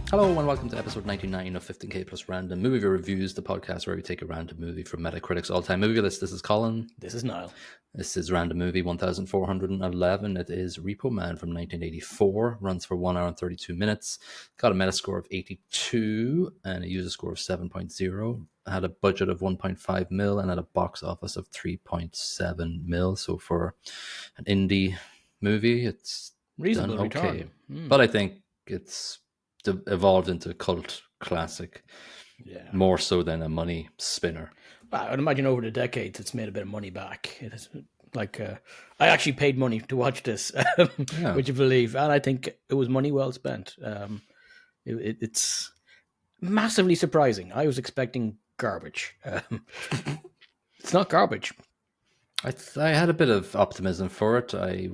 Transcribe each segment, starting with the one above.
Hello and welcome to episode 99 of 15K Plus Random Movie Reviews, the podcast where we take a random movie from Metacritic's all-time movie list. This is Colin. This is Niall. This is Random Movie 1411. It is Repo Man from 1984. Runs for 1 hour and 32 minutes. Got a Metascore of 82 and a user score of 7.0. Had a budget of 1.5 mil and had a box office of 3.7 mil. So for an indie movie, it's reasonably done okay. Return. But I think it's evolved into a cult classic, more so than a money spinner. I'd imagine over the decades it's made a bit of money back. It is like I actually paid money to watch this, would you believe? And I think it was money well spent. It's massively surprising. I was expecting garbage. It's not garbage. I had a bit of optimism for it. I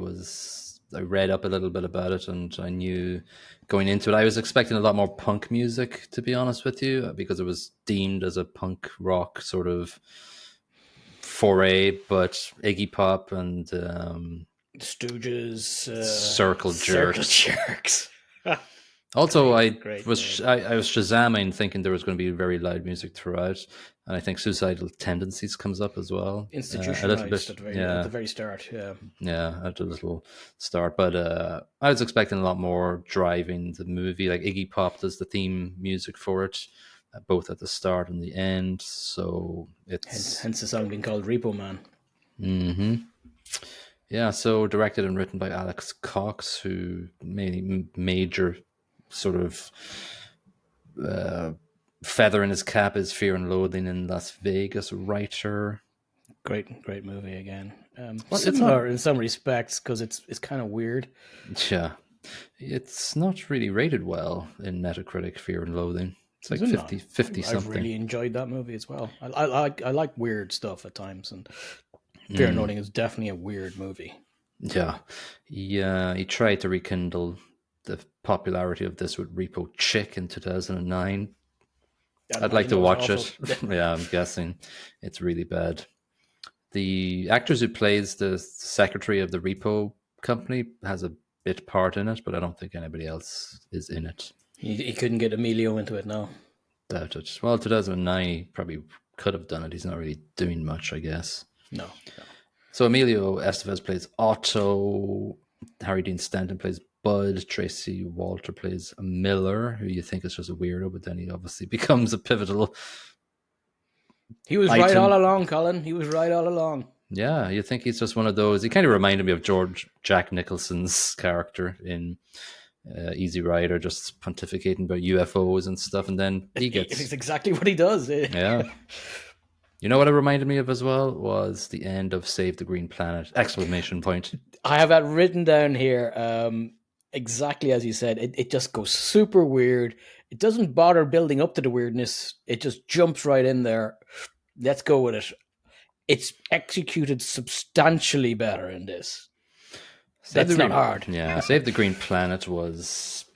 read up a little bit about it, and I knew going into it, I was expecting a lot more punk music, to be honest with you, because it was deemed as a punk rock sort of foray, but Iggy Pop and Stooges, Circle Jerks. Also, I was Shazamming thinking there was going to be very loud music throughout, and I think Suicidal Tendencies comes up as well. Institutionalized a little bit, at the very start, at a little start. But I was expecting a lot more driving the movie. Like Iggy Pop does the theme music for it, both at the start and the end. So it's hence the song being called Repo Man. Mm-hmm. Yeah. So directed and written by Alex Cox, who made major sort of feather in his cap is Fear and Loathing in Las Vegas writer. Great movie again. Similar in some respects because it's kind of weird. Yeah, it's not really rated well in Metacritic. Fear and Loathing. It's like 50 something. I really enjoyed that movie as well. I like weird stuff at times, and Fear and Loathing is definitely a weird movie. Yeah, he tried to rekindle the popularity of this with Repo Chick in 2009. I'd like to watch it. Yeah, I'm guessing it's really bad. The actors who plays the secretary of the repo company has a bit part in it, but I don't think anybody else is in it. He couldn't get Emilio into it now. Doubt it. Well, 2009 he probably could have done it. He's not really doing much, I guess. No. So Emilio Estevez plays Otto. Harry Dean Stanton plays Bud. Tracy Walter plays Miller, who you think is just a weirdo, but then he obviously becomes a pivotal. He was right all along, Colin. He was right all along. Yeah, you think he's just one of those. He kind of reminded me of Jack Nicholson's character in Easy Rider, just pontificating about UFOs and stuff, and then he gets. It's exactly what he does. Yeah. You know what it reminded me of as well was the end of Save the Green Planet! Exclamation point. I have that written down here. Exactly as you said. It just goes super weird. It doesn't bother building up to the weirdness. It just jumps right in there. Let's go with it. It's executed substantially better in this. That's not hard. Yeah, Save the Green Planet was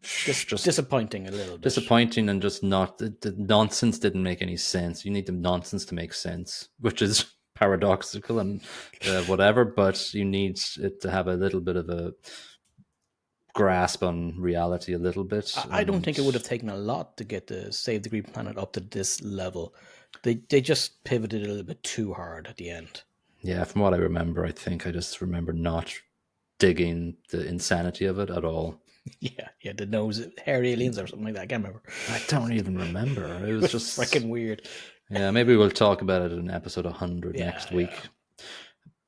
just disappointing a little bit. Disappointing and just not, the nonsense didn't make any sense. You need the nonsense to make sense, which is paradoxical and whatever, but you need it to have a little bit of a grasp on reality a little bit. I don't think it would have taken a lot to get the Save the Green Planet up to this level. They just pivoted a little bit too hard at the end. Yeah, from what I remember, I think I just remember not digging the insanity of it at all. Yeah, the nose, hair aliens or something like that. I can't remember. I don't even remember. It was just freaking weird. Yeah, maybe we'll talk about it in episode 100 next week.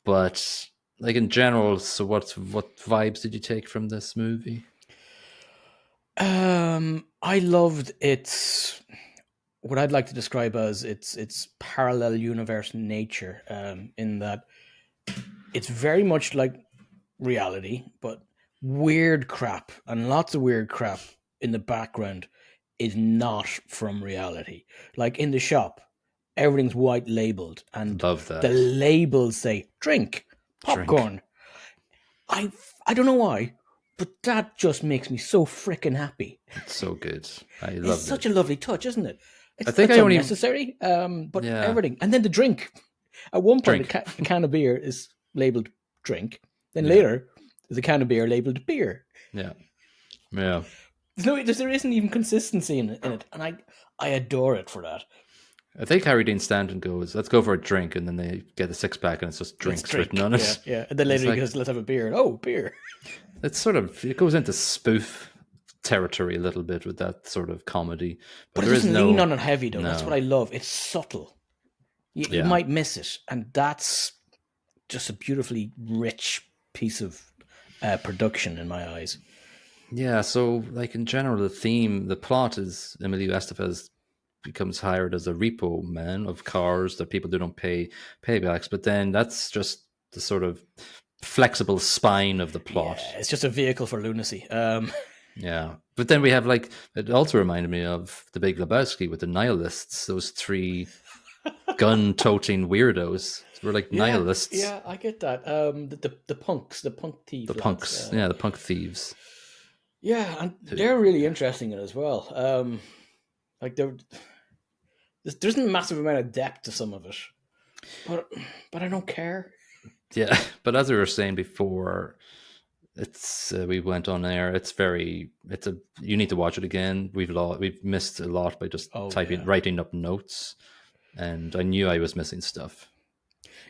But like in general, so what vibes did you take from this movie? I loved its what I'd like to describe as its parallel universe nature. In that it's very much like reality, but weird crap and lots of weird crap in the background is not from reality. Like in the shop, everything's white labeled, and love that. The labels say drink, popcorn. I don't know why, but that just makes me so freaking happy. It's so good. I love it. It's such a lovely touch, isn't it? I think I only necessary, but everything. And then the drink. At one point, a can of beer is labeled drink. Then later, there's a can of beer labeled beer. Yeah. there isn't even consistency in it, and I adore it for that. I think Harry Dean Stanton goes, "Let's go for a drink," and then they get a 6-pack, and it's just drinks written on it. Yeah. And then later he goes, "Let's have a beer." And, oh, beer. It's sort of, it goes into spoof territory a little bit with that sort of comedy, but it doesn't lean on it heavy though. No. That's what I love. It's subtle. You might miss it, and that's just a beautifully rich piece of production in my eyes. Yeah, so like in general, the plot is Emilio Estevez becomes hired as a repo man of cars that people don't pay paybacks, but then that's just the sort of flexible spine of the plot. Yeah, it's just a vehicle for lunacy. Yeah, but then we have like, it also reminded me of The Big Lebowski with the nihilists, those 3 gun-toting weirdos. We're like nihilists. Yeah, I get that. The punks, the punk thieves. The punks, the punk thieves. Yeah, and they're really interesting as well. Like there isn't a massive amount of depth to some of it, but I don't care. Yeah, but as we were saying before, it's we went on air. You need to watch it again. We've missed a lot by just writing up notes, and I knew I was missing stuff.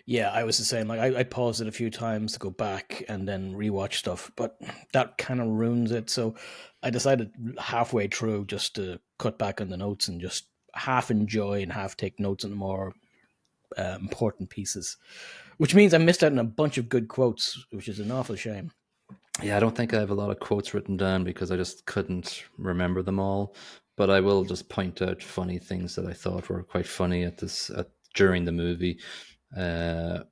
Yeah, I was the same. Like I paused it a few times to go back and then rewatch stuff, but that kind of ruins it. So I decided halfway through just to cut back on the notes and just half enjoy and half take notes on the more important pieces, which means I missed out on a bunch of good quotes, which is an awful shame. Yeah, I don't think I have a lot of quotes written down because I just couldn't remember them all. But I will just point out funny things that I thought were quite funny during the movie. I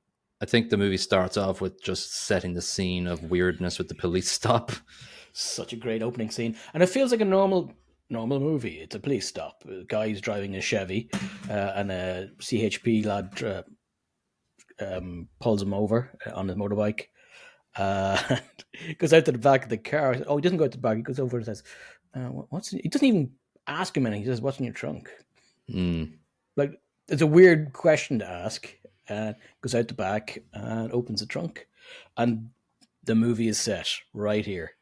think the movie starts off with just setting the scene of weirdness with the police stop. Such a great opening scene, and it feels like a normal movie. It's a police stop. A guy's driving a Chevy, and a CHP lad pulls him over on his motorbike. Goes out to the back of the car. Oh, he doesn't go out to the back. He goes over and says, he doesn't even ask him anything. He says, "What's in your trunk?" Like, it's a weird question to ask. Goes out the back and opens the trunk. And the movie is set right here.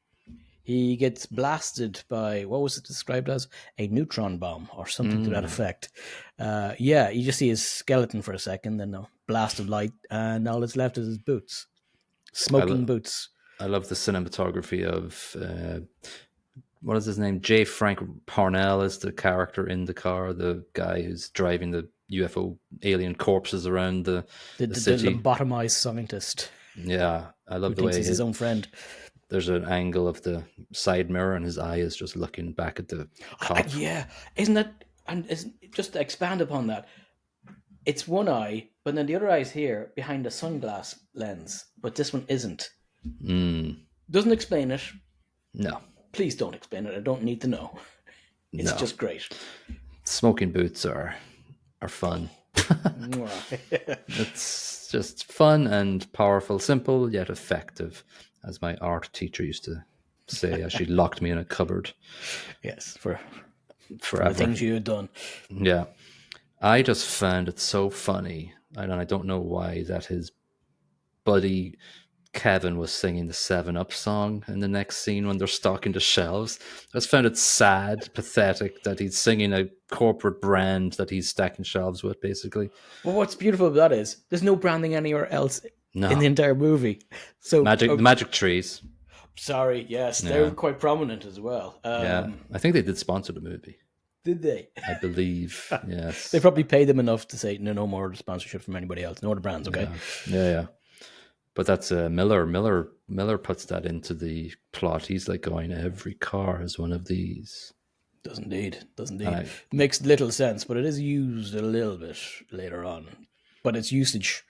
He gets blasted by, what was it described as? A neutron bomb or something to that effect. You just see his skeleton for a second, then a blast of light, and all that's left is his boots. Smoking boots. I love the cinematography of, what is his name? J. Frank Parnell is the character in the car, the guy who's driving the UFO alien corpses around the city. The lobotomized scientist. Yeah, I love the way he's his own friend. There's an angle of the side mirror, and his eye is just looking back at the cop. Yeah, isn't that? And just to expand upon that, it's one eye, but then the other eye is here behind the sunglass lens, but this one isn't. Doesn't explain it. No. Please don't explain it. I don't need to know. It's just great. Smoking boots are fun. It's just fun and powerful, simple yet effective, as my art teacher used to say as she locked me in a cupboard. Yes, forever. For the things you had done. Yeah. I just found it so funny, and I don't know why, that his buddy Kevin was singing the 7-Up song in the next scene when they're stocking the shelves. I just found it sad, pathetic that he's singing a corporate brand that he's stacking shelves with, basically. Well, what's beautiful about that is there's no branding anywhere else in the entire movie. So the magic trees. Sorry, yes, they were quite prominent as well. I think they did sponsor the movie. Did they? I believe, yes. They probably paid them enough to say no more sponsorship from anybody else, no other brands, okay? Yeah. But that's Miller. Miller puts that into the plot. He's like going, every car has one of these. Does indeed. Makes little sense, but it is used a little bit later on. But its usage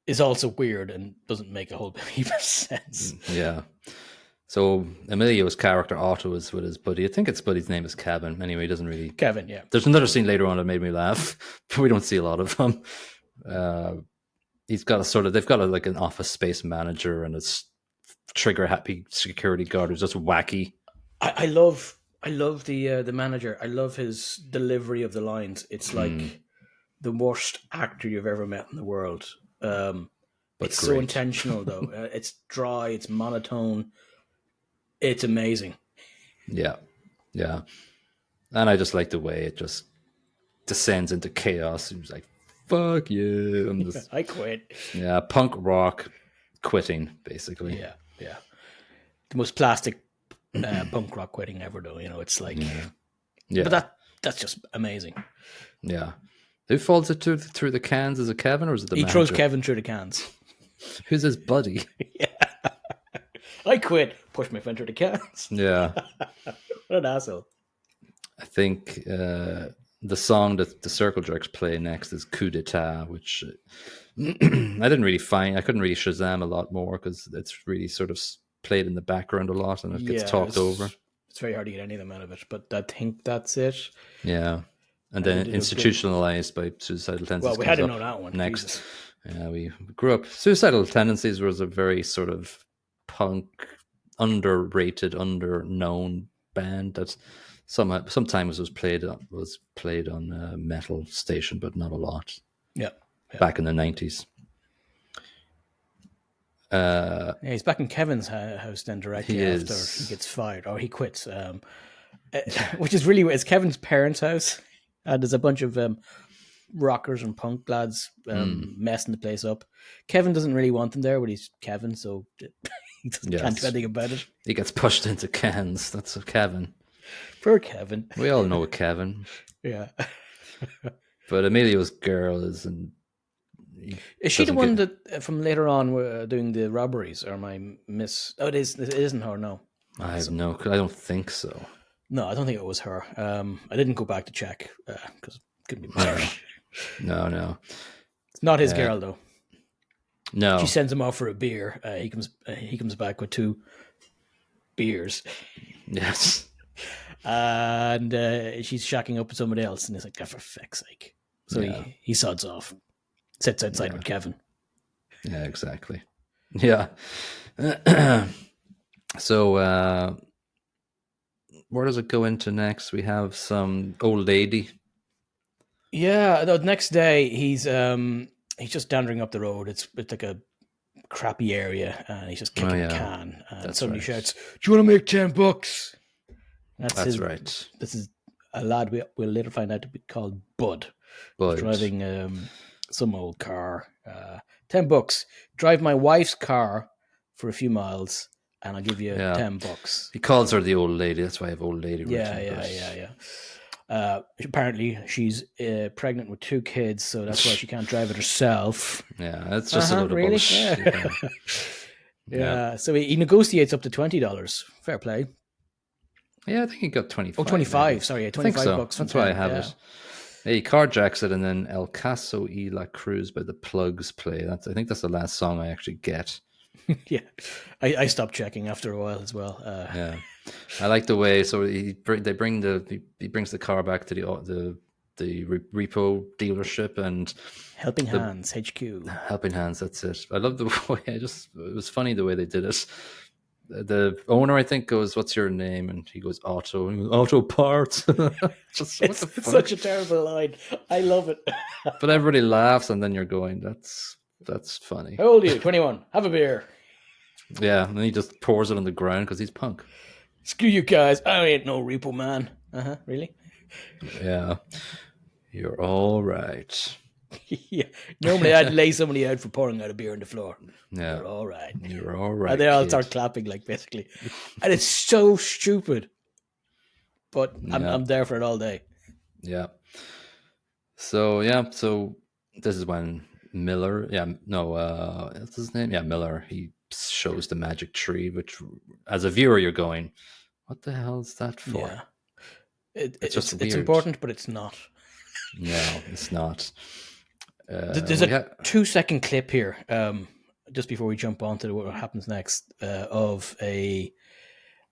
is also weird and doesn't make a whole heap of sense. Yeah. So Emilio's character Otto is with his buddy. I think his buddy's name is Kevin. Anyway, he doesn't really... Kevin, yeah. There's another scene later on that made me laugh, but we don't see a lot of them. He's got they've got like an office space manager and a trigger happy security guard who's just wacky. I love the manager. I love his delivery of the lines. It's like the worst actor you've ever met in the world. It's so intentional though. It's dry. It's monotone. It's amazing. Yeah, yeah. And I just like the way it just descends into chaos. He was like, "Fuck you!" I'm just, I quit. yeah, punk rock quitting basically. Yeah, yeah. The most plastic punk rock quitting ever, though. It's like, Yeah, but that's just amazing. yeah. Who falls it through the cans? Is it Kevin or is it the He manager? throws Kevin through the cans. Who's his buddy? Yeah. I quit. Push my friend through the cans. Yeah. What an asshole. I think the song that the Circle Jerks play next is Coup d'etat, which I couldn't really Shazam a lot more because it's really sort of played in the background a lot and it gets talked over. It's very hard to get any of them out of it, but I think that's it. Yeah. And then Institutionalized by Suicidal Tendencies. Well, we had to know that one. Next. Jesus. Yeah, we grew up. Suicidal Tendencies was a very sort of punk, underrated, underknown band that sometimes was played on a metal station, but not a lot. Yeah. Back in the 90s. Yeah, he's back in Kevin's house then directly after he gets fired, or he quits. Which is really, it's Kevin's parents' house. There's a bunch of rockers and punk lads messing the place up. Kevin doesn't really want them there, but he's Kevin, so he can't do anything about it. He gets pushed into cans. That's a Kevin. Poor Kevin. We all know a Kevin. Yeah. But Emilio's girl is she the one that from later on were doing the robberies, or am I miss? Oh, it isn't her. No, I have no. I don't think so. No, I don't think it was her. I didn't go back to check because it couldn't be better. No. It's not his girl though. No, she sends him off for a beer. He comes back with 2 beers. Yes, and she's shacking up with somebody else, and he's like, "Oh, for fuck's sake!" So he sods off, sits outside with Kevin. Yeah, exactly. Yeah. So where does it go into next? We have some old lady. Yeah, the next day he's just dandering up the road. It's like a crappy area, and he's just kicking a can, and somebody shouts, "Do you want to make $10?" That's right. This is a lad we'll later find out to be called Bud. Driving some old car. $10. Drive my wife's car for a few miles, and I'll give you $10. He calls her the old lady. That's why I have old lady. Yeah. Apparently, she's pregnant with 2 kids, so that's why she can't drive it herself. Yeah, that's just a little bullshit. Yeah. So he negotiates up to $20. Fair play. Yeah, I think he got 25. Oh, 25. Maybe. Sorry, $25. That's why I have it. He carjacks it, and then El Caso y la Cruz by the Plugs play. I think that's the last song I actually get. Yeah, I stopped checking after a while as well. Yeah, I like the way. So he brings the car back to the repo dealership and Helping Hands HQ. Helping Hands. That's it. I love the way. It was funny the way they did it. The owner, I think, goes, "What's your name?" And he goes, "Otto." And he goes, "Auto Parts." It's such a terrible line. I love it. But everybody laughs, and then you're going, "That's funny." How old are you? 21. Have a beer. Yeah, and then he just pours it on the ground because he's punk. Screw you guys. I ain't no Repo Man. Really? Yeah. You're all right. Yeah. Normally I'd lay somebody out for pouring out a beer on the floor. Yeah. You're all right. You're all right. And they all start clapping, like, basically. And it's so stupid. But I'm there for it all day. Yeah. So this is when Miller, what's his name? Yeah, Miller. He shows the magic tree, which as a viewer you're going, what the hell is that for? Yeah. It's important, but it's not. No, it's not. There's a 2-second clip here, just before we jump on to what happens next, of a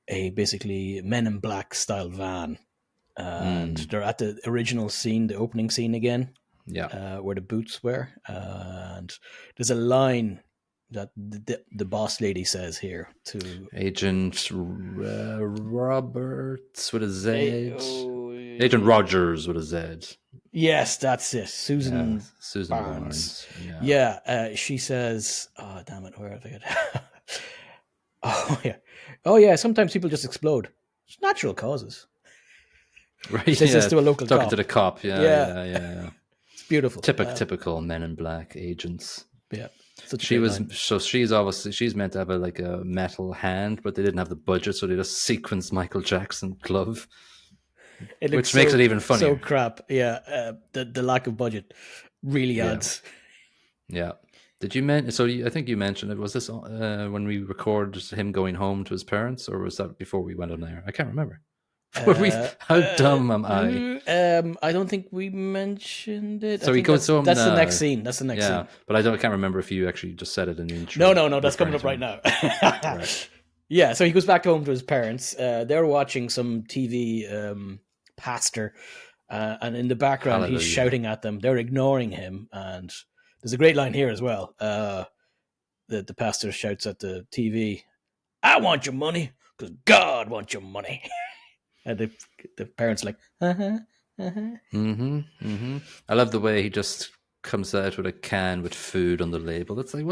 basically Men in Black style van, and they're at the original scene, the opening scene again, where the boots were, and there's a line that the boss lady says here to Agent Roberts with a Z. Agent Rogers with a Z. Yes, that's it. Susan Barnes. Yeah, she says, "Oh, damn it, where have I got?" Oh yeah. Sometimes people just explode. It's natural causes. Right. He says this to a local talking cop. to the cop. Yeah. It's beautiful. Typical Men in Black agents. Yeah. Such a great line. She's meant to have a metal hand, but they didn't have the budget, so they just sequenced Michael Jackson glove, which makes it even funnier. So crap. Yeah. The lack of budget really adds. Yeah. Did you mention? So I think you mentioned it. Was this when we recorded him going home to his parents, or was that before we went on air? I can't remember. How dumb am I? I don't think we mentioned it. So he goes home. That's the next scene. That's the next scene. But I can't remember if you actually just said it in the intro. No. That's coming up right now. Right. Yeah. So he goes back home to his parents. They're watching some TV pastor, and in the background he's shouting at them. They're ignoring him, and there's a great line here as well. The pastor shouts at the TV, "I want your money because God wants your money." And the parents are like, I love the way he just comes out with a can with food on the label. It's like,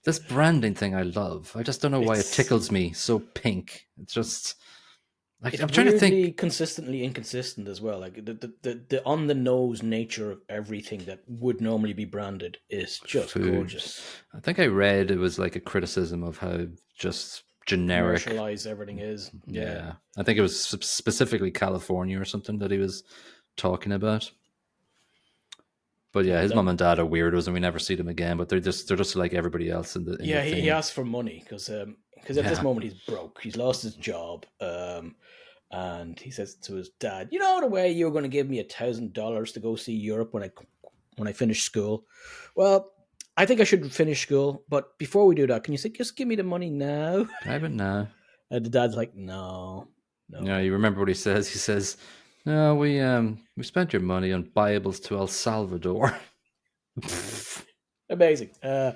this branding thing I love. I just don't know why it tickles me so pink. It's just like, I'm trying to think. Consistently inconsistent as well. Like the on the nose nature of everything that would normally be branded is just gorgeous. I think I read it was like a criticism of how just generic commercialized everything is. Yeah. I think it was specifically California or something that he was talking about. But yeah, his mom and dad are weirdos, and we never see them again. But they're just like everybody else in the thing. He asks for money because at this moment he's broke. He's lost his job, and he says to his dad, "You know the way you were going to give me $1,000 to go see Europe when I finish school. Well, I think I should finish school, but before we do that, can you just give me the money now?" I have it now. And the dad's like, no. Yeah, you remember what he says? He says, "No, we spent your money on Bibles to El Salvador." Amazing. So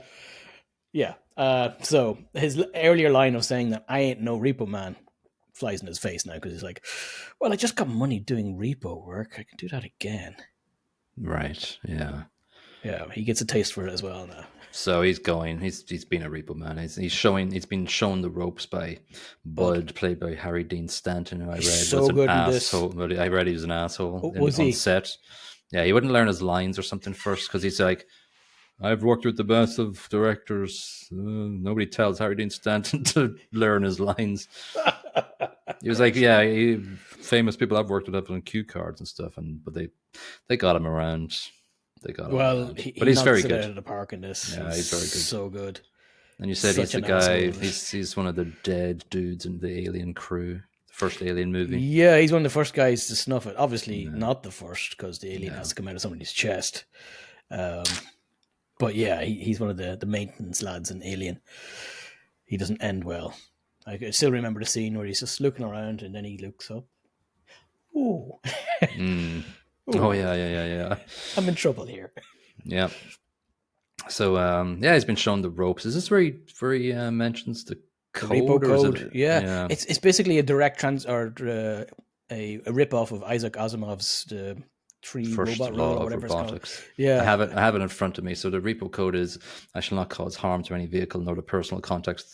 his earlier line of saying that I ain't no repo man flies in his face now because he's like, well, I just got money doing repo work. I can do that again. Right. Yeah. Yeah, he gets a taste for it as well now. So he's going. He's been a repo man. He's been shown the ropes by Bud, played by Harry Dean Stanton, who I read was an asshole. But I read he was an asshole on set. Yeah, he wouldn't learn his lines or something first because he's like, "I've worked with the best of directors. Nobody tells Harry Dean Stanton to learn his lines." He was like, "Yeah, famous people I've worked with have on cue cards and stuff," but they got him around. But he's very good. Out of the park in this. Yeah, he's very good. So good. And you said he's the guy. He's one of the dead dudes in the Alien crew, the first Alien movie. Yeah, he's one of the first guys to snuff it. Obviously, not the first because the alien has to come out of somebody's chest. But yeah, he's one of the maintenance lads in Alien. He doesn't end well. I still remember the scene where he's just looking around and then he looks up. Ooh. Oh yeah. I'm in trouble here. Yeah. So he's been shown the ropes. Is this where he mentions the code? Repo code. Yeah. It's basically a direct a rip off of Isaac Asimov's the First robot law rule or of whatever robotics. It's called. Yeah. I have it in front of me. So the repo code is, "I shall not cause harm to any vehicle, nor the personal contents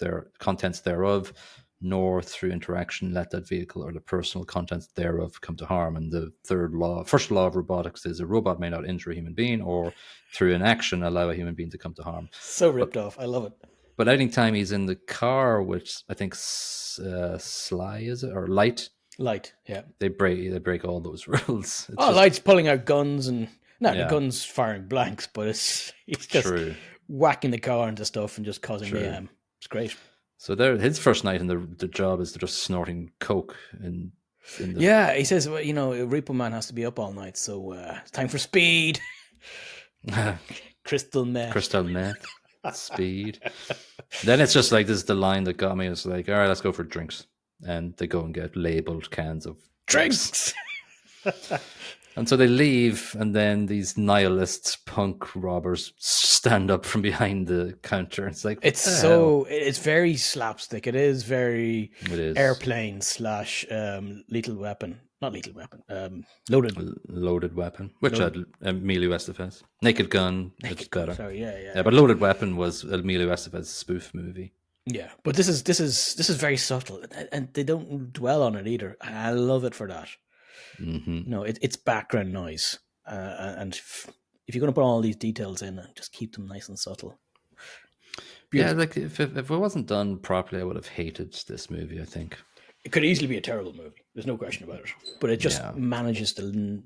thereof, nor through interaction let that vehicle or the personal contents thereof come to harm." And the first law of robotics is, "A robot may not injure a human being or through an action allow a human being to come to harm." So ripped off. I love it. But anytime he's in the car with, I think, Sly, is it? Or Light, yeah. They break all those rules. Light's pulling out guns and the guns firing blanks, but he's just whacking the car into stuff and just causing mayhem. It's great. So his first night in the job is just snorting coke he says, well, Repo Man has to be up all night, so it's time for speed. Crystal meth. Speed. Then it's just like, this is the line that got me. It's like, all right, let's go for drinks. And they go and get labeled cans of drinks. And so they leave, and then these nihilists, punk robbers, stand up from behind the counter. It's like, it's very slapstick. It is very Airplane / Lethal Weapon. Not Lethal Weapon. Loaded Weapon, which had Emilio Estevez. Naked Gun. It's better. Sorry, yeah. But Loaded Weapon was Emilio Estevez's spoof movie. Yeah, but this is very subtle, and they don't dwell on it either. I love it for that. Hmm. It's background noise, and if you're going to put all these details in, just keep them nice and subtle. Yeah, Beautiful. like if it wasn't done properly, I would have hated this movie, I think. It could easily be a terrible movie. There's no question about it. But it just Yeah. manages to.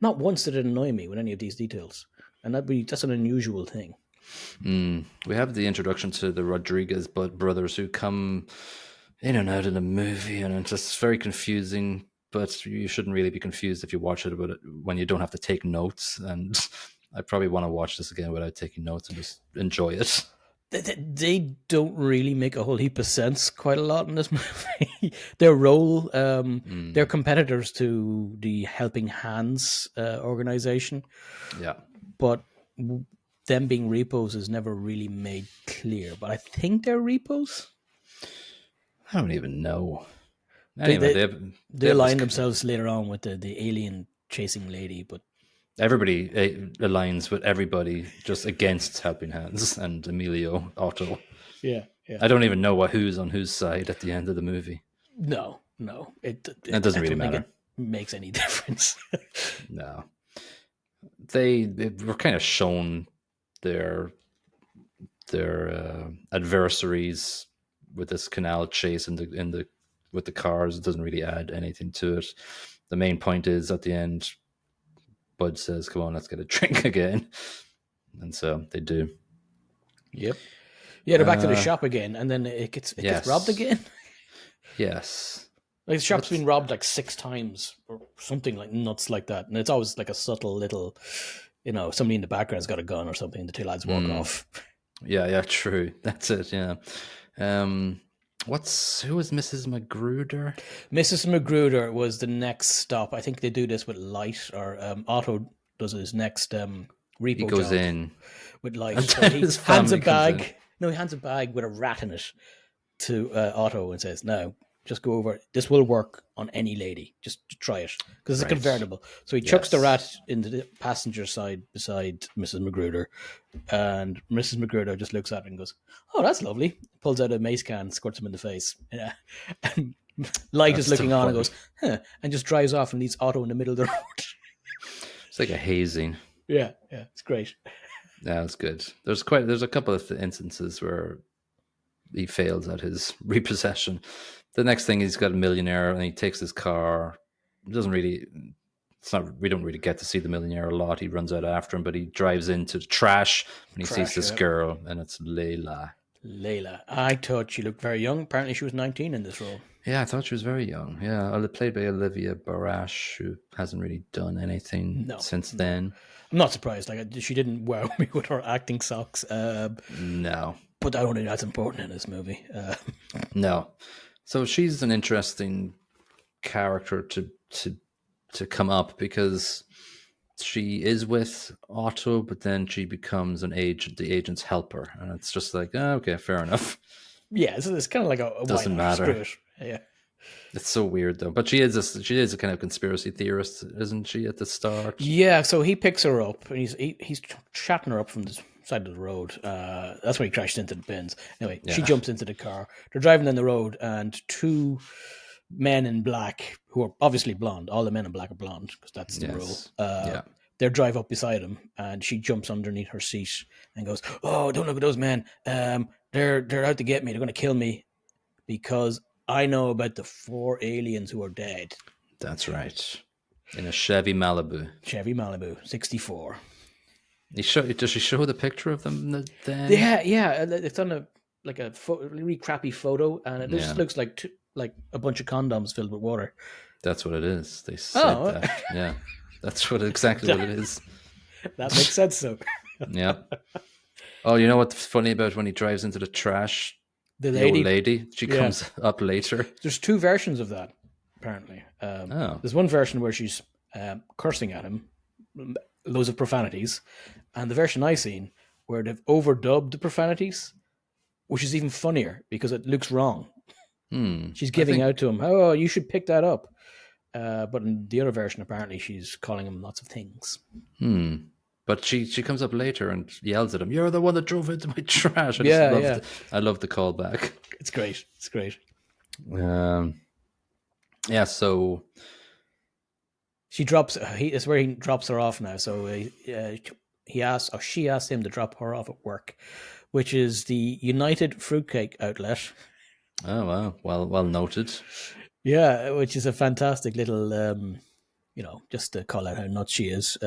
Not once did it annoy me with any of these details, and that's an unusual thing. We have the introduction to the Rodriguez brothers who come in and out of the movie, and it's just very confusing. But you shouldn't really be confused if you watch it about it when you don't have to take notes. And I probably want to watch this again without taking notes and just enjoy it. They don't really make a whole heap of sense quite a lot in this movie. Their role, they're competitors to the Helping Hands organization, Yeah, but them being repos is never really made clear. But I think they're repos. I don't even know. They Anyway, they, they they have this. align themselves later on with the alien chasing lady, but Everybody aligns with everybody just against Helping Hands and Emilio Otto. yeah, yeah. I don't even know who's on whose side at the end of the movie. No, It doesn't I really don't think matter. it makes any difference. No, they were kind of shown their adversaries with this canal chase in the with the cars. It doesn't really add anything to it. The main point is at the end, Bud says, "Come on, let's get a drink again," and so they do. Yep. Yeah, they're back to the shop again, and then it gets robbed Yes, again. yes. Like the shop's What's been robbed like 6 times or something like nuts like that, and it's always like a subtle little, somebody in the background's got a gun or something. The two lads walk off. yeah, true. That's it. Yeah. Um, who is Mrs. Magruder? Mrs. Magruder was the next stop. I think they do this with Light, or Otto does his next He repo goes job in, with Light, and where then he his hands a family comes in. bag. No, he hands a bag with a rat in it to Otto and says, "No, just go over. This will work on any lady. Just try it because it's a Right. convertible." So he chucks the Yes. rat into the passenger side beside Mrs. Magruder, and Mrs. Magruder just looks at it and goes, "Oh, that's lovely." Pulls out a mace can, squirts him in the face. Yeah. And Light is That's too looking on and funny. goes, "Huh," and just drives off and leaves Otto in the middle of the road. It's like a hazing. Yeah, it's great. Yeah, it's good. There's a couple of instances where he fails at his repossession. The next thing, he's got a millionaire and he takes his car. It doesn't really. It's not. We don't really get to see the millionaire a lot. He runs out after him, but he drives into the trash when he sees Trash, this yeah. girl, and it's Layla. Layla. I thought she looked very young. Apparently, she was 19 in this role. Yeah, I thought she was very young. Yeah, played by Olivia Barash, who hasn't really done anything No, since no. then. I'm not surprised. Like she didn't wow me with her acting socks. No, But I don't think that's important in this movie. no. So she's an interesting character to come up because she is with Otto, but then she becomes the agent's helper, and it's just like, okay, fair enough. Yeah, it's kind of like a why Doesn't not? matter. Screw it. Yeah. It's so weird though. But she is a kind of conspiracy theorist, isn't she? At the start, Yeah, so he picks her up and he's chatting her up from the side of the road. That's where he crashed into the bins. Anyway, she yeah, jumps into the car. They're driving down the road, and two men in black who are obviously blonde. All the men in black are blonde because that's the rule. yes, yeah, They drive up beside him, and she jumps underneath her seat and goes, "Oh, don't look at those men. They're out to get me. They're going to kill me because I know about the 4 aliens who are dead." that's right. In a Chevy Malibu. Chevy Malibu, 64. Does she show the picture of them then? Yeah. It's on a really crappy photo, and it just looks like a bunch of condoms filled with water. That's what it is. They said that. Yeah, that's exactly what it is. That makes sense. So Yeah. Oh, you know what's funny about when he drives into the trash? the The old lady, lady. She yeah. comes up later. There's 2 versions of that. Apparently, Oh, there's one version where she's cursing at him, loads of profanities, and the version I seen where they've overdubbed the profanities, which is even funnier because it looks wrong. She's giving out to him, "Oh, you should pick that up." But in the other version, apparently, she's calling him lots of things. But But she comes up later and yells at him, "You're the one that drove into my trash." I love the callback. It's great. It's great. Yeah, so she drops. It's where he drops her off now. So she asks him to drop her off at work, which is the United Fruitcake Outlet. Oh wow, well noted. Yeah, which is a fantastic little, just to call out how nuts she is.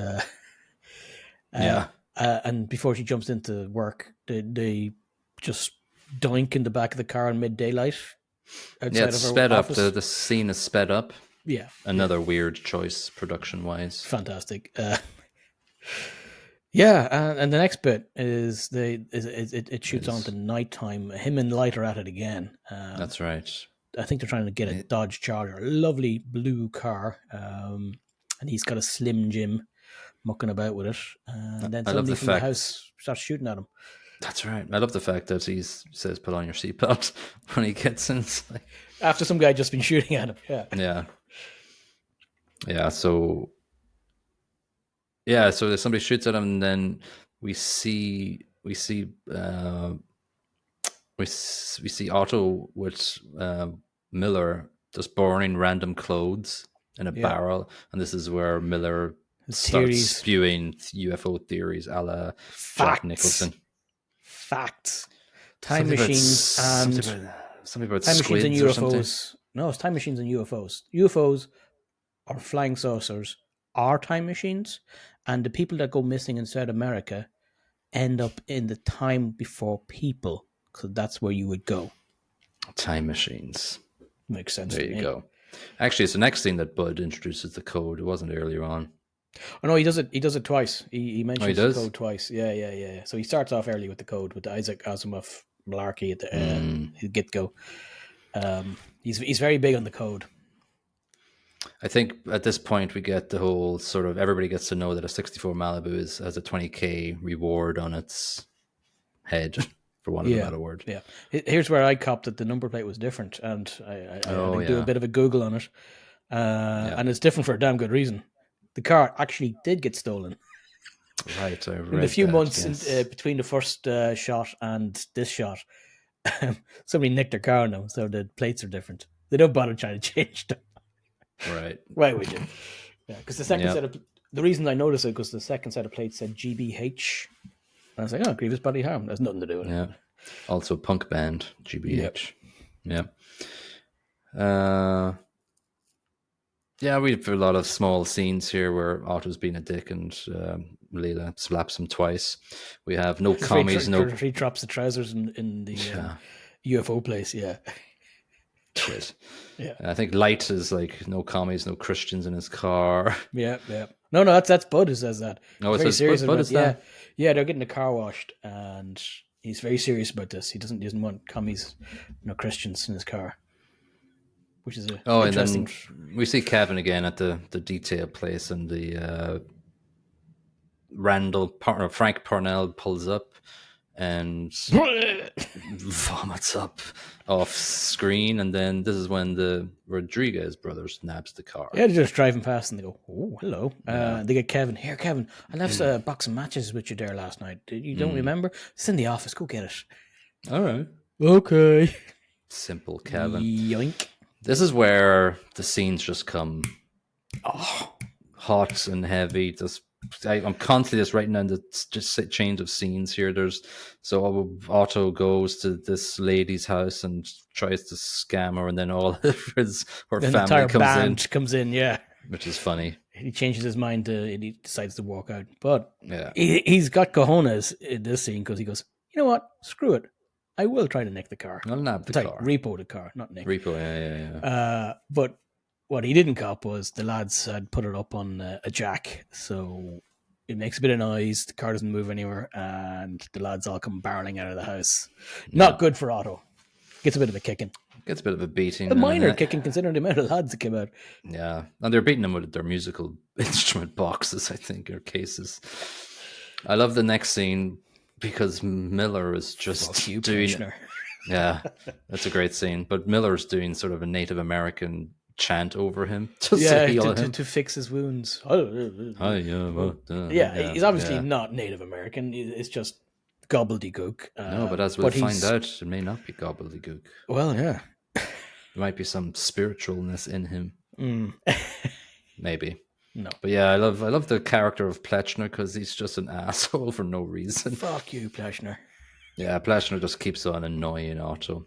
And before she jumps into work, they just doink in the back of the car in mid daylight. Yeah, it's sped up. The scene is sped up. Yeah, another weird choice production wise. Fantastic. And the next bit is it shoots on to nighttime. Him and Light are at it again. That's right. I think they're trying to get a Dodge Charger, a lovely blue car, and he's got a Slim Jim mucking about with it. And then somebody from the house starts shooting at him. That's right. I love the fact that he says, "Put on your seatbelt" when he gets in. After some guy just been shooting at him. Yeah. So somebody shoots at him, and then we see Otto with Miller just burning random clothes in a barrel, and this is where Miller starts spewing UFO theories, a la Jack Nicholson. Facts. Time machines and something about time machines and UFOs. No, it's time machines and UFOs. UFOs or flying saucers are time machines, and the people that go missing in South America end up in the time before people, because that's where you would go. Time machines. Makes sense. There you go. Actually, it's the next thing that Bud introduces the code. It wasn't earlier on. Oh no, he does it twice. He mentions the code twice. Yeah. So he starts off early with the code with the Isaac Asimov malarkey at the get-go. He's very big on the code. I think at this point we get the whole sort of everybody gets to know that a 64 Malibu has a 20K reward on its head, for want of a better word. Yeah. Here's where I copped that the number plate was different, and I do a bit of a Google on it, and it's different for a damn good reason. The car actually did get stolen. Right, I read in the few months between the first shot and this shot, somebody nicked their car on them, so the plates are different. They don't bother trying to change them. Right. Right, we did. Yeah, because the second set of the reason I noticed it because the second set of plates said GBH, and I was like, "Oh, grievous bodily harm." There's nothing to do with it. Yeah. Also, punk band GBH. Yep. Yeah, we have a lot of small scenes here where Otto's being a dick and Leela slaps him twice. We have no commies, he drops the trousers in the UFO place. Yeah. Shit. Yeah. I think Light is like no commies, no Christians in his car. Yeah. No, that's Bud who says that. No, it's very serious Bud is that. Yeah, they're getting the car washed, and he's very serious about this. He doesn't want commies, no Christians in his car. Which is interesting. And then we see Kevin again at the detail place, and the Frank Parnell pulls up and vomits up off screen, and then this is when the Rodriguez brothers nabs the car. Yeah, they're just driving past and they go, "Oh, hello." They get Kevin. Here, Kevin, I left a box of matches with you there last night. You don't remember? It's in the office. Go get it. All right. Okay. Simple Kevin. Yoink. This is where the scenes just come hot and heavy. I'm constantly just writing down the change of scenes here. Otto goes to this lady's house and tries to scam her, and then all her family comes in, yeah, which is funny. He changes his mind and he decides to walk out, but he's got cojones in this scene because he goes, "You know what? Screw it. I will try to nick the car. I'll nab the car. Repo the car, not nick. Repo, yeah. But what he didn't cop was the lads had put it up on a jack, so it makes a bit of noise. The car doesn't move anywhere, and the lads all come barreling out of the house. Not good for Otto. Gets a bit of a kicking. Gets a bit of a beating. A minor kicking, considering the amount of lads that came out. Yeah, and they're beating him with their musical instrument boxes, I think, or cases. I love the next scene because Miller is just doing... Yeah, that's a great scene. But Miller's doing sort of a Native American chant over him just to heal him. To fix his wounds. Yeah, He's obviously not Native American. It's just gobbledygook. No, but as we'll find out, it may not be gobbledygook. Well, yeah. There might be some spiritualness in him. Maybe. No. But yeah, I love the character of Pletchner because he's just an asshole for no reason. Fuck you, Pletchner. Yeah, Pletchner just keeps on annoying Otto.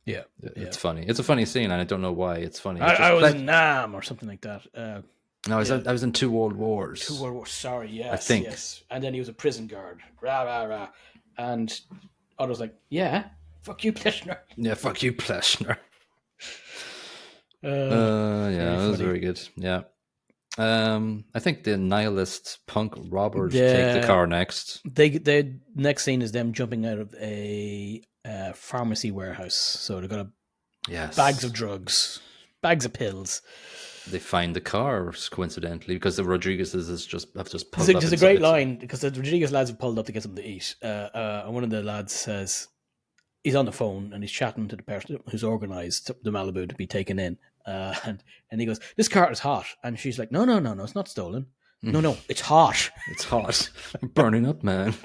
Yeah. It's funny. It's a funny scene, and I don't know why it's funny. I was in Nam or something like that. No, I was in 2 World Wars. 2 World Wars, sorry, yes. I think. Yes. And then he was a prison guard. Rah, rah, rah. And Otto's like, yeah, fuck you, Pletchner. Yeah, fuck you, Pletchner. Yeah, that was very good. Yeah. I think the nihilist punk robbers take the car next. The next scene is them jumping out of a pharmacy warehouse. So they've got bags of drugs, bags of pills. They find the car coincidentally because the Rodriguez's have just pulled up. There's a great line because the Rodriguez lads have pulled up to get something to eat. And one of the lads says he's on the phone and he's chatting to the person who's organised the Malibu to be taken in. And he goes, "This car is hot," and she's like, "No, it's not stolen. No, it's hot. It's hot, burning up, man."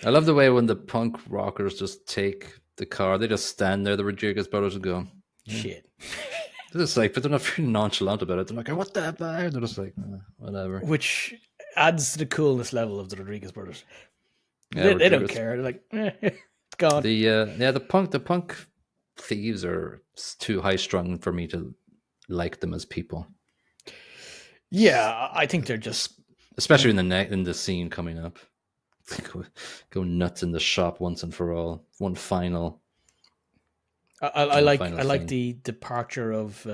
I love the way when the punk rockers just take the car, they just stand there, the Rodriguez brothers, and go, "Shit." They're just like, but they're not feeling nonchalant about it. They're like, "What the bag?" They're just like, whatever. Which adds to the coolness level of the Rodriguez brothers. Yeah, they don't care. They're like, it's gone. The punk thieves are too high strung for me to like them as people. Yeah, I think they're just, especially in the scene coming up, go nuts in the shop once and for all. One final. I like the departure of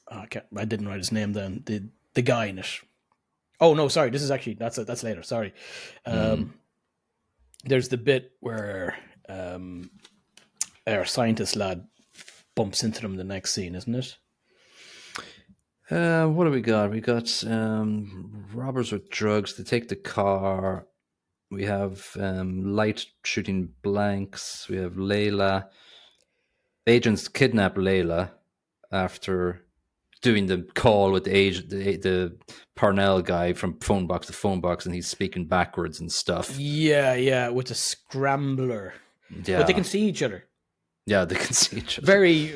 I didn't write his name down. The guy in it. Oh no, sorry. This is actually that's later. Sorry. There's the bit where our scientist lad bumps into them in the next scene, isn't it? What do we got? We got robbers with drugs. They take the car. We have light shooting blanks. We have Layla. Agents kidnap Layla after doing the call with the Parnell guy from phone box to phone box, and he's speaking backwards and stuff. Yeah, with a scrambler. Yeah, but they can see each other. Yeah, they can see each other. Very,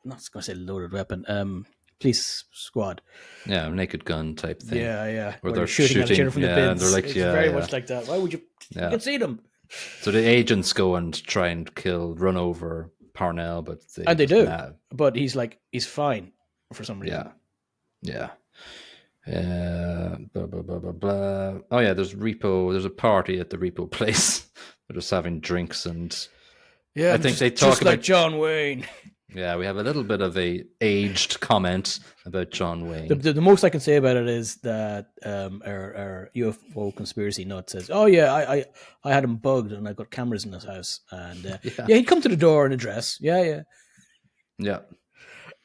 not going to say loaded weapon. Police squad. Yeah, naked gun type thing. Yeah. Where they're shooting at each other from the bins. They're like, it's very much like that. Why would you? You can see them. So the agents go and try and run over Parnell, but they do. But he's fine for some reason. Yeah. Blah, blah, blah, blah, blah. Oh yeah, there's a party at the Repo place. They're just having drinks and I think they talk about like John Wayne. Yeah, we have a little bit of a aged comment about John Wayne. The most I can say about it is that our UFO conspiracy nut says, "Oh yeah, I had him bugged and I got cameras in his house, and he'd come to the door in a dress, yeah."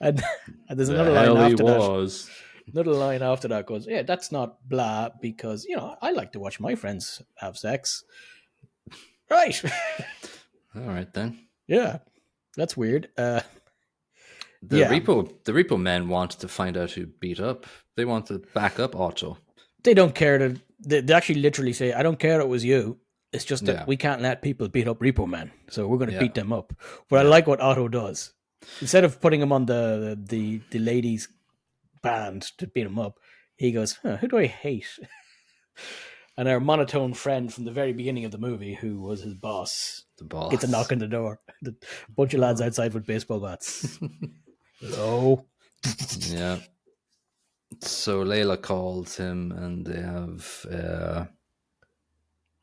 And there's another line after that. Another line after that goes, "Yeah, that's not blah because I like to watch my friends have sex." Right. All right then. Yeah. That's weird. The Repo Men want to find out who beat up. They want to back up Otto. They don't care they actually literally say, "I don't care it was you. It's just that we can't let people beat up Repo Man, so we're going to beat them up." But I like what Otto does. Instead of putting him on the ladies' band to beat him up, he goes, "Who do I hate?" And our monotone friend from the very beginning of the movie, who was his boss, gets a knock on the door. A bunch of lads outside with baseball bats. Hello. Yeah. So Layla calls him, and they have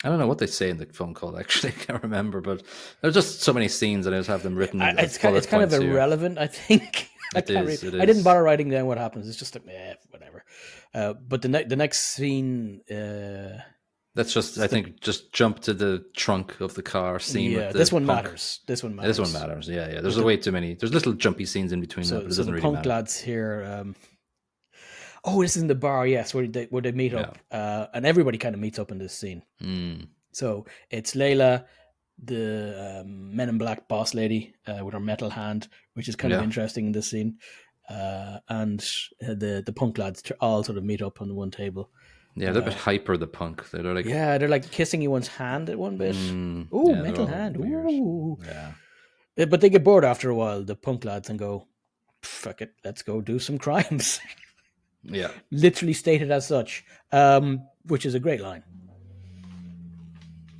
I don't know what they say in the phone call. Actually, I can't remember, but there's just so many scenes, and I just have them written. It's kind of irrelevant, I think. I didn't bother writing down what happens. It's just like, whatever. But the next scene. Let's just jump to the trunk of the car scene. Yeah, this one matters. This one matters. Yeah. There's way too many. There's little jumpy scenes in between that, but it doesn't really matter. The punk lads here. This is in the bar, yes, where they meet up, and everybody kind of meets up in this scene. So it's Layla, the Men in Black boss lady with her metal hand, which is kind of interesting in this scene. And the punk lads all sort of meet up on one table. Yeah, they're a bit hyper, the punk. They're like, they're like kissing each one's hand at one bit. Ooh, metal hand. Weird. Ooh. Yeah. But they get bored after a while, the punk lads, and go, fuck it, let's go do some crimes. Yeah. Literally stated as such, which is a great line.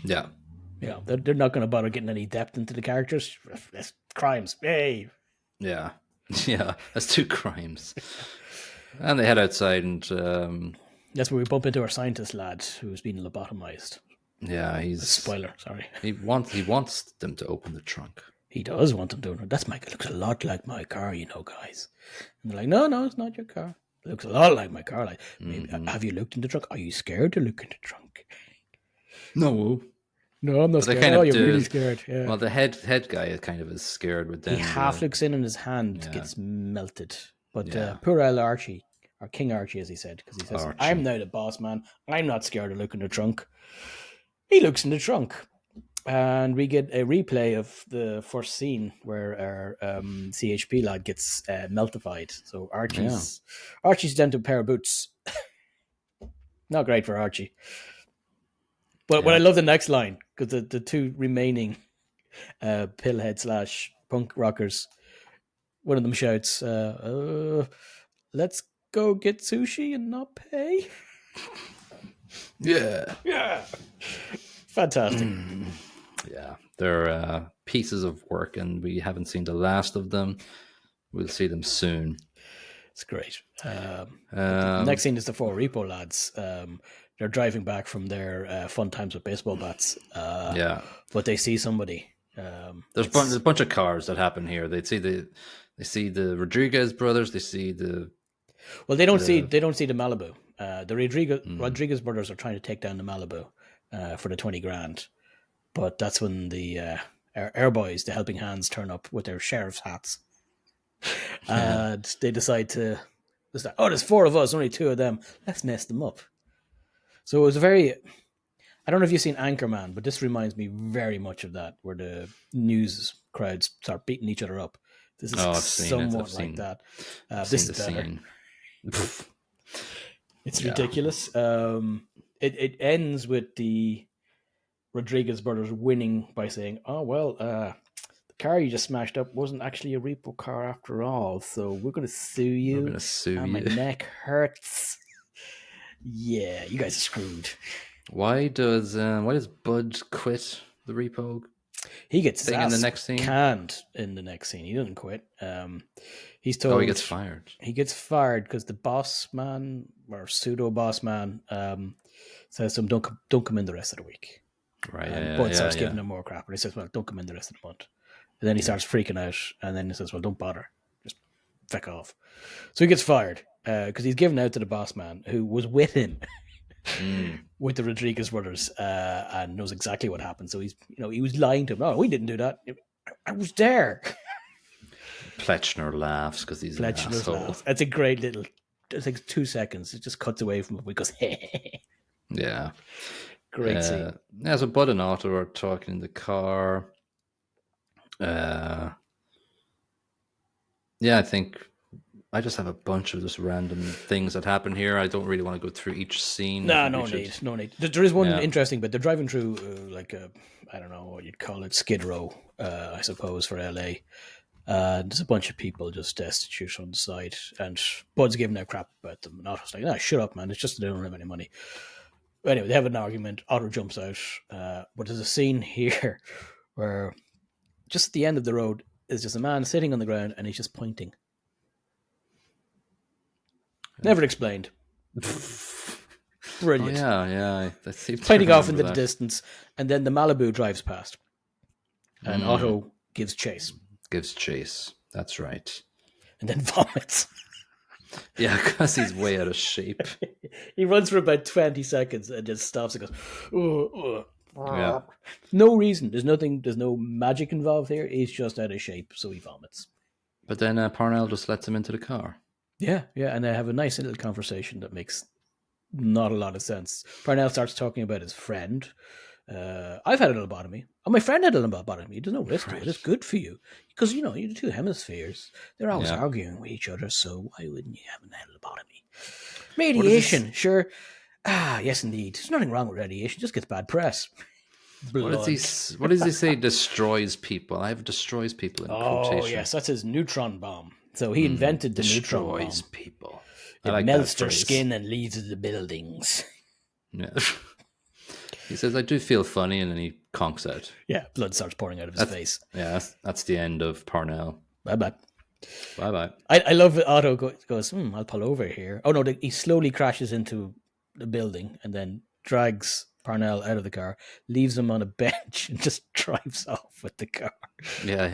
Yeah. Yeah, they're not going to bother getting any depth into the characters. That's crimes. Hey. Yeah. Yeah, that's 2 crimes. And they head outside, and that's where we bump into our scientist lad who's been lobotomized. Yeah, he's... Spoiler, sorry. He wants them to open the trunk. He does want them to. That's it looks a lot like my car, guys. And they're like, no, it's not your car. It looks a lot like my car. Like, maybe, have you looked in the trunk? Are you scared to look in the trunk? No, I'm not scared. You're really scared. Yeah. Well, the head guy kind of is scared with them. He half looks in and his hand gets melted. But poor old Archie, or King Archie, as he said, because he says, Archie. I'm now the boss man. I'm not scared to look in the trunk. He looks in the trunk. And we get a replay of the first scene where our CHP lad gets meltified. So Archie's down to a pair of boots. Not great for Archie. But I love the next line, because the 2 remaining pillhead / punk rockers, one of them shouts, let's go get sushi and not pay. Yeah. Fantastic. Yeah, they're pieces of work, and we haven't seen the last of them. We'll see them soon. It's great. The next scene is the 4 repo lads. They're driving back from their fun times with baseball bats. But they see somebody. There's a bunch of cars that happen here. They see the Rodriguez brothers. They see the... Well, they don't see the Malibu. The Rodriguez brothers are trying to take down the Malibu for the 20 grand. But that's when the air boys, the helping hands, turn up with their sheriff's hats. And they decide to... there's 4 of us, only 2 of them. Let's mess them up. So it was very... I don't know if you've seen Anchorman, but this reminds me very much of that, where the news crowds start beating each other up. This is somewhat like that. This is better. It's ridiculous. It ends with the Rodriguez brothers winning by saying, the car you just smashed up wasn't actually a repo car after all, so we're going to sue you. My neck hurts. Yeah, you guys are screwed. Why does Bud quit the repo? He gets in the next scene. Canned in the next scene. He doesn't quit. He's told he gets fired. He gets fired because the boss man or pseudo boss man says to him, "Don't come in the rest of the week." Right. Bud starts giving him more crap, and he says, "Well, don't come in the rest of the month." And then he starts freaking out, and then he says, "Well, don't bother, just feck off." So he gets fired because he's given out to the boss man who was with him. With the Rodriguez brothers and knows exactly what happened. So he was lying to him. No, we didn't do that. I was there. Pletchner laughs because he's an asshole. It's a great little... It takes 2 seconds. It just cuts away from it because... Yeah. Great scene. Yeah, so Bud and Otto are talking in the car. I think... I just have a bunch of just random things that happen here. I don't really want to go through each scene. No need. There is one interesting bit. They're driving through I don't know what you'd call it, Skid Row, I suppose, for LA. There's a bunch of people just destitute on the side, and Bud's giving out crap about them. And Otto's like, "No, shut up, man. It's just they don't have any money." Anyway, they have an argument. Otto jumps out, but there's a scene here where just at the end of the road is just a man sitting on the ground, and he's just pointing. Never explained. Brilliant. Yeah. Pointing off into the distance, and then the Malibu drives past, and Otto gives chase. That's right. And then vomits. Yeah, because he's way out of shape. He runs for about 20 seconds and just stops and goes, Yeah. No reason. There's no magic involved here. He's just out of shape, so he vomits. But then Parnell just lets him into the car. Yeah, and they have a nice little conversation that makes not a lot of sense. Parnell starts talking about his friend, I've had a lobotomy. Oh, my friend had a lobotomy. There's no risk to it. Right. It's good for you. Because, you know, you're the two hemispheres. They're always Yeah. arguing with each other, so why wouldn't you have a lobotomy? What is this? Radiation, sure. Yes, indeed. There's nothing wrong with radiation. It just gets bad press. What Blood. does he say destroys people? I have destroys people in quotation. Oh, yes, that's his neutron bomb. So he invented the neutron bomb. Destroys people. It like melts that their phrase. skin and leads to the buildings. Yeah. He says, I do feel funny, and then he conks out. Yeah, blood starts pouring out of his face. Yeah, that's the end of Parnell. Bye-bye. Bye-bye. I love that Otto goes, I'll pull over here. Oh, no, he slowly crashes into the building and then drags Parnell out of the car, leaves him on a bench, and just drives off with the car. Yeah.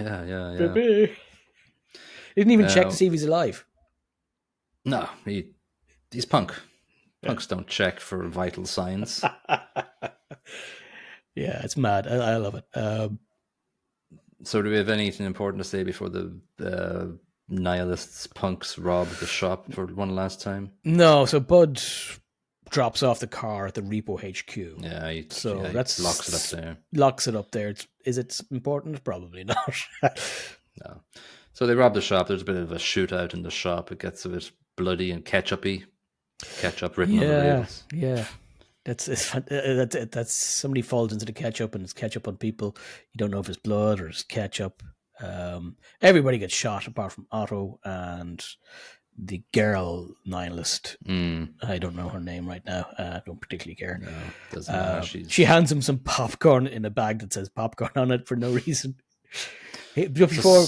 He didn't even check to see if he's alive. No, he's punk. Punks don't check for vital signs. Yeah, it's mad. I love it. So do we have anything important to say before the nihilists punks rob the shop for one last time? No, so Bud drops off the car at the Repo HQ. Yeah, he that's locks it up there. Locks it up there. Is it important? Probably not. No. So they rob the shop. There's a bit of a shootout in the shop. It gets a bit bloody and ketchup-y. Ketchup written on the rails. Yeah. That's somebody falls into the ketchup and it's ketchup on people. You don't know if it's blood or it's ketchup. Everybody gets shot apart from Otto and the girl nihilist. I don't know her name right now. I don't particularly care. No, doesn't matter. She hands him some popcorn in a bag that says popcorn on it for no reason. Before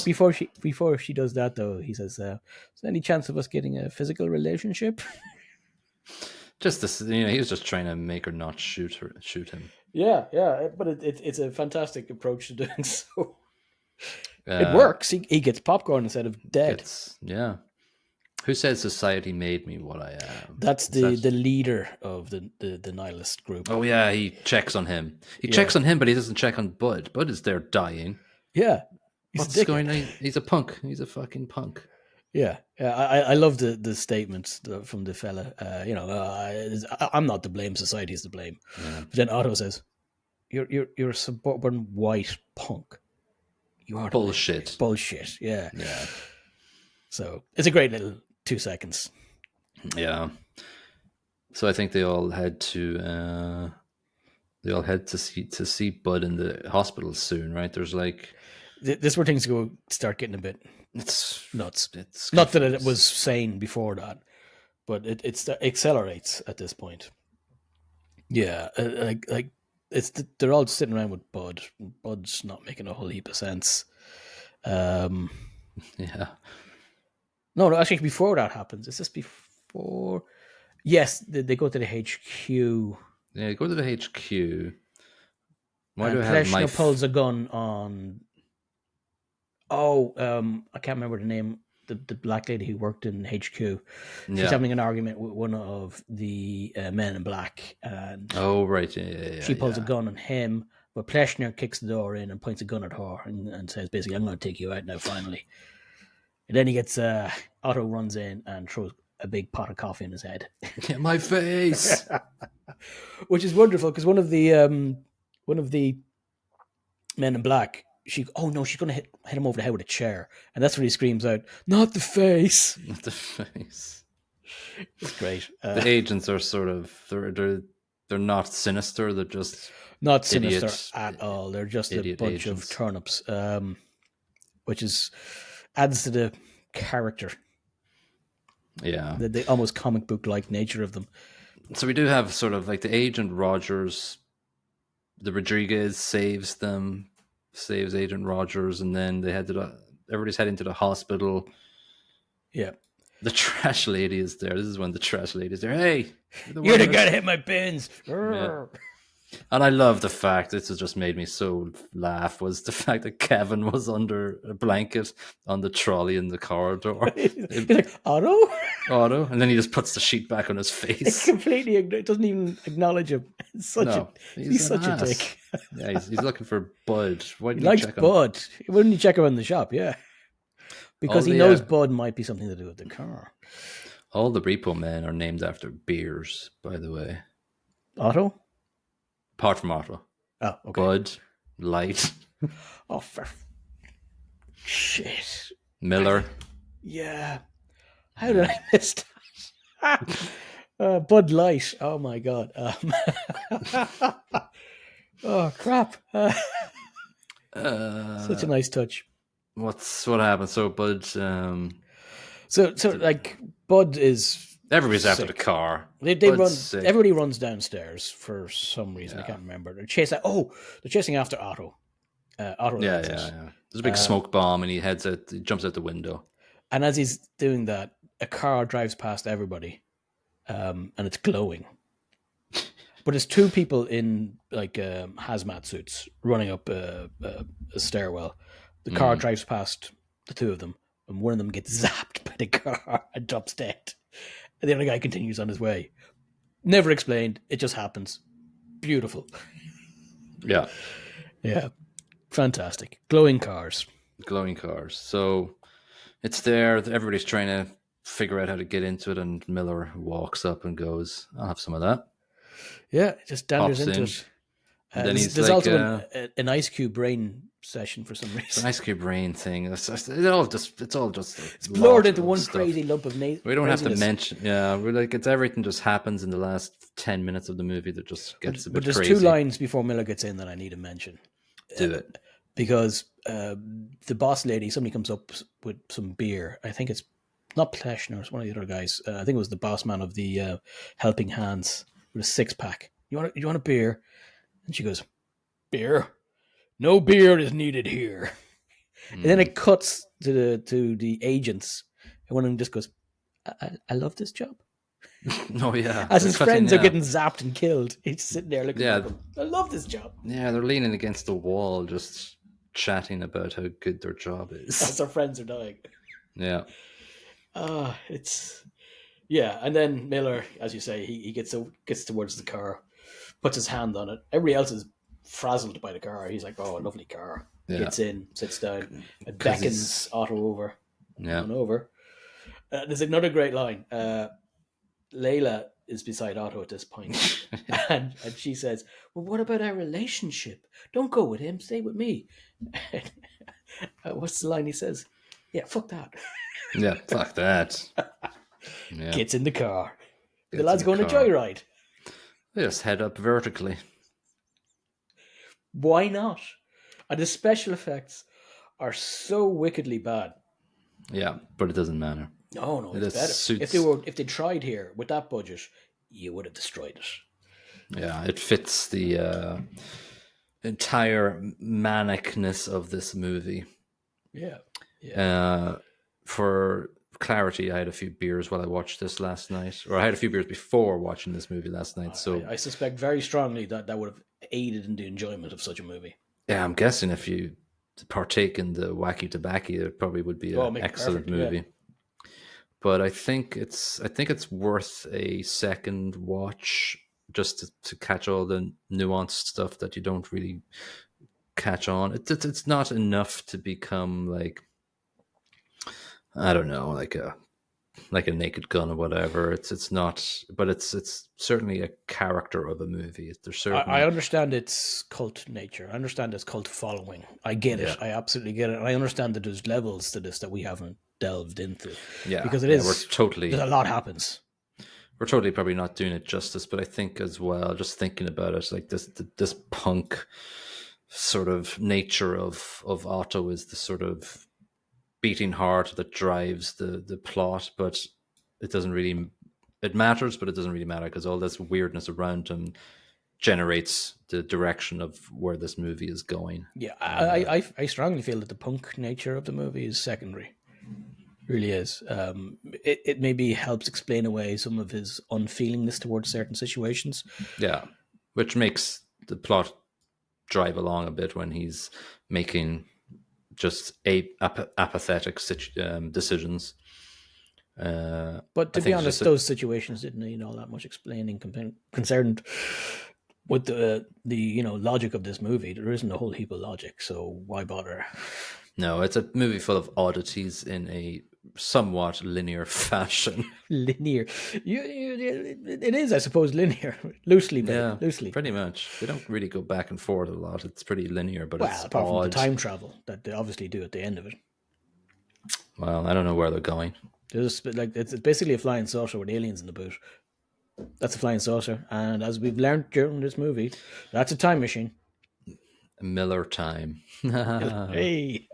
she does that though, he says, "Is there any chance of us getting a physical relationship?" Just this, he was just trying to make her not shoot him. Yeah, but it's a fantastic approach to doing so. It works. He gets popcorn instead of dead. Yeah. Who says society made me what I am? That's the leader of the nihilist group. Oh yeah, he checks on him. He checks on him, but he doesn't check on Bud. Bud is there dying. Yeah. What's going on? He's a punk. He's a fucking punk. Yeah. I love the statements from the fella. I'm not to blame. Society's to blame. Yeah. But then Otto says, "You're a suburban white punk. You are bullshit. Bullshit." Yeah. So it's a great little 2 seconds. Yeah. So I think they all had to see Bud in the hospital soon, right? There's like this where things start getting a bit. It's nuts. It's not that it was sane before that, but it accelerates at this point. Yeah, like they're all sitting around with Bud. Bud's not making a whole heap of sense. Yeah. No, actually, before that happens, is this before? Yes, they go to the HQ. Yeah, go to the HQ. Why do I have my pulls a gun on? Oh, I can't remember the name. The black lady who worked in HQ. She's having an argument with one of the men in black, and right, yeah. She pulls a gun on him, but Pleshner kicks the door in and points a gun at her and says, basically, "I'm going to take you out now, finally." And then he gets Otto runs in and throws a big pot of coffee in his head. Get my face, which is wonderful because one of the men in black. She's going to hit him over the head with a chair, and that's when he screams out, "Not the face!" Not the face. It's great. The agents are sort of they're not sinister. They're just not sinister at all. They're just a bunch agents. of turnips, which adds to the character. Yeah, the almost comic book like nature of them. So we do have sort of like the agent Rogers. The Rodriguez saves Agent Rogers, and then everybody's heading to the hospital. Yeah. The trash lady is there. This is when the trash lady is there. Hey, you're the guy that hit my bins. Yeah. And I love the fact, this has just made me so laugh, was the fact that Kevin was under a blanket on the trolley in the corridor. He's like, Otto? Otto? And then he just puts the sheet back on his face. It doesn't even acknowledge him. He's such a dick. Yeah, he's looking for Bud. Why he likes Bud. Wouldn't you check him in the shop? Yeah. Because he knows Bud might be something to do with the car. All the Repo Men are named after beers, by the way. Otto? Apart from Otto. Oh, okay. Bud Light. Oh, for shit. Miller. Yeah. How did Yeah. I miss that? Bud Light. Oh my god. Oh crap. Such a nice touch. What happened? So Bud, So like Bud is everybody's after the sick. car. They Bud's run. sick. Everybody runs downstairs for some reason. I Yeah. can't remember. They're chasing. Oh, they're chasing after Otto. Otto. Yeah. There's a big smoke bomb, and he jumps out the window. And as he's doing that, a car drives past everybody, and it's glowing. But it's two people in like hazmat suits running up a stairwell. The car drives past the two of them, and one of them gets zapped by the car and drops dead. And the other guy continues on his way. Never explained. It just happens. Beautiful. Yeah. Yeah. Fantastic. Glowing cars. So it's there. Everybody's trying to figure out how to get into it, and Miller walks up and goes, "I'll have some of that." Yeah, just danders into in. it. Then There's also an Ice Cube brain session for some reason. It's an Ice Cube brain thing. It's all just it's blurred into one stuff. Crazy lump of we don't have to mention. Yeah, we're like it's everything just happens in the last 10 minutes of the movie that just gets a bit crazy. But there's two lines before Miller gets in that I need to mention. Do it. Because the boss lady, somebody comes up with some beer. I think it's not Pleshner, it's one of the other guys. I think it was the boss man of the Helping Hands with a 6-pack. You want a beer? And she goes, "Beer? No beer is needed here." And then it cuts to the agents, and one of them just goes, I love this job. Oh yeah. As his friends are getting zapped and killed, he's sitting there looking at them. I love this job. Yeah, they're leaning against the wall, just chatting about how good their job is. As their friends are dying. Yeah. And then Miller, as you say, he gets towards the car, puts his hand on it. Everybody else is frazzled by the car. He's like, "Oh, lovely car." Yeah. Gets in, sits down, and beckons Otto over. Yeah. On over. There's another great line. Layla is beside Otto at this point, and she says, "Well, what about our relationship? Don't go with him. Stay with me." What's the line he says? "Yeah, fuck that." Yeah, fuck that. Yeah. Gets in the car. The lads go on a joyride. They just head up vertically. Why not? And the special effects are so wickedly bad. Yeah, but it doesn't matter. No, it's better. Suits. If they tried here with that budget, you would have destroyed it. Yeah, it fits the entire manicness of this movie. Yeah. For clarity, I had a few beers while I watched this last night, or I had a few beers before watching this movie last night. So I suspect very strongly that would have aided in the enjoyment of such a movie. Yeah, I'm guessing if you partake in the wacky tobacco, it probably would be an excellent movie. Yeah. But I think it's worth a second watch just to catch all the nuanced stuff that you don't really catch on. It's not enough to become like, I don't know, like a Naked Gun or whatever. It's not, but it's certainly a character of a movie. There's certainly... I understand its cult nature. I understand its cult following. I get it. I absolutely get it. And I understand that there's levels to this that we haven't delved into. Yeah, because it is. We're totally. A lot happens. We're totally probably not doing it justice, but I think as well, just thinking about it, like this punk sort of nature of Otto is the sort of beating heart that drives the plot, but it doesn't really, it matters, but it doesn't really matter because all this weirdness around him generates the direction of where this movie is going. Yeah, I strongly feel that the punk nature of the movie is secondary. It really is. It maybe helps explain away some of his unfeelingness towards certain situations. Yeah, which makes the plot drive along a bit when he's making just apathetic decisions. But to be honest, those situations didn't need all that much explaining concerned with the logic of this movie. There isn't a whole heap of logic, so why bother? No, it's a movie full of oddities in a somewhat linear fashion. Linear. It is, I suppose, linear. Loosely, but Yeah, loosely. pretty much. They don't really go back and forth a lot. It's pretty linear, but Well, it's apart from the odd. time travel that they obviously do at the end of it. Well, I don't know where they're going. It's basically a flying saucer with aliens in the boot. That's a flying saucer, and as we've learned during this movie, that's a time machine. Miller time. Hey,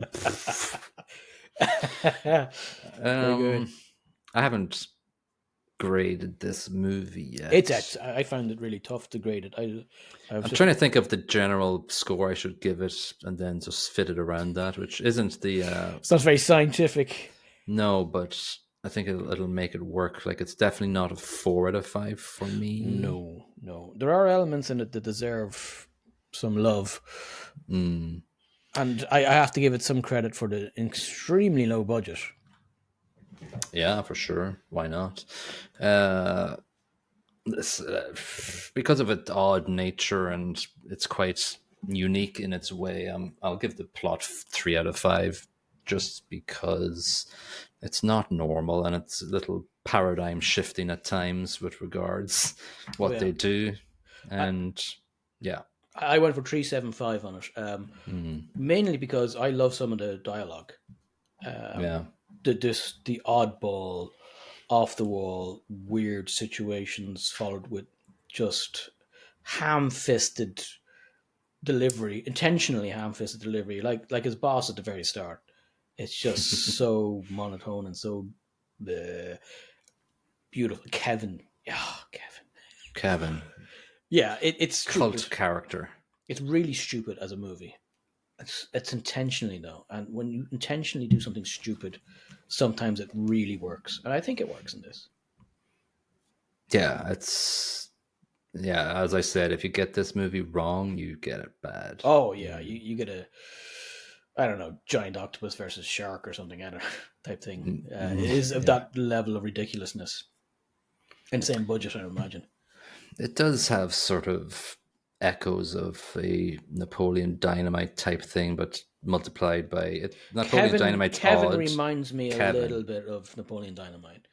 very good. I haven't graded this movie yet. I found it really tough to grade it. I'm trying to think of the general score I should give it, and then just fit it around that, which isn't the. It's not very scientific. No, but I think it'll make it work. Like, it's definitely not a 4 out of 5 for me. No. There are elements in it that deserve some love. And I have to give it some credit for the extremely low budget. Yeah, for sure. Why not? Because of its odd nature and it's quite unique in its way, I'll give the plot 3 out of 5 just because it's not normal and it's a little paradigm shifting at times with regards what they do. And I went for 3.75 on it, mainly because I love some of the dialogue. The oddball, off the wall, weird situations followed with just ham-fisted delivery, intentionally ham-fisted delivery, like his boss at the very start. It's just so monotone and so beautiful. Kevin. Yeah, it's cult stupid. character. It's really stupid as a movie. It's intentionally though, and when you intentionally do something stupid, sometimes it really works, and I think it works in this. Yeah, as I said, if you get this movie wrong, you get it bad. Oh yeah, you get a, I don't know, giant octopus versus shark or something, I don't know, type thing. It is of that level of ridiculously insane budget, I imagine. It does have sort of echoes of a Napoleon Dynamite type thing, but multiplied by it. Napoleon Dynamite's Kevin odd. reminds me a little bit of Napoleon Dynamite.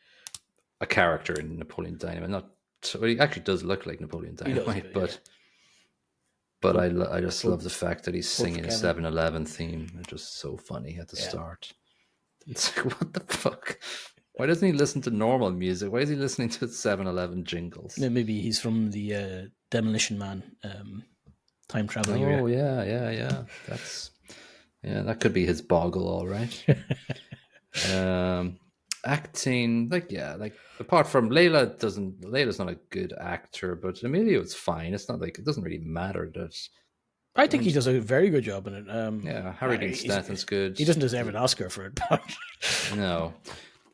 A character in Napoleon Dynamite, well, he actually does look like Napoleon Dynamite, but I just love the fact that he's singing a 7-Eleven theme. It's just so funny at the start. It's like, what the fuck? Why doesn't he listen to normal music? Why is he listening to 7-Eleven jingles? Maybe he's from the Demolition Man time travel area. Oh yeah. That could be his boggle, all right. Acting, like apart from Layla's not a good actor, but Emilio's fine. It's not like it doesn't really matter that. I think he does a very good job in it. Harry Dean Stanton's good. He doesn't deserve an Oscar for it, but no.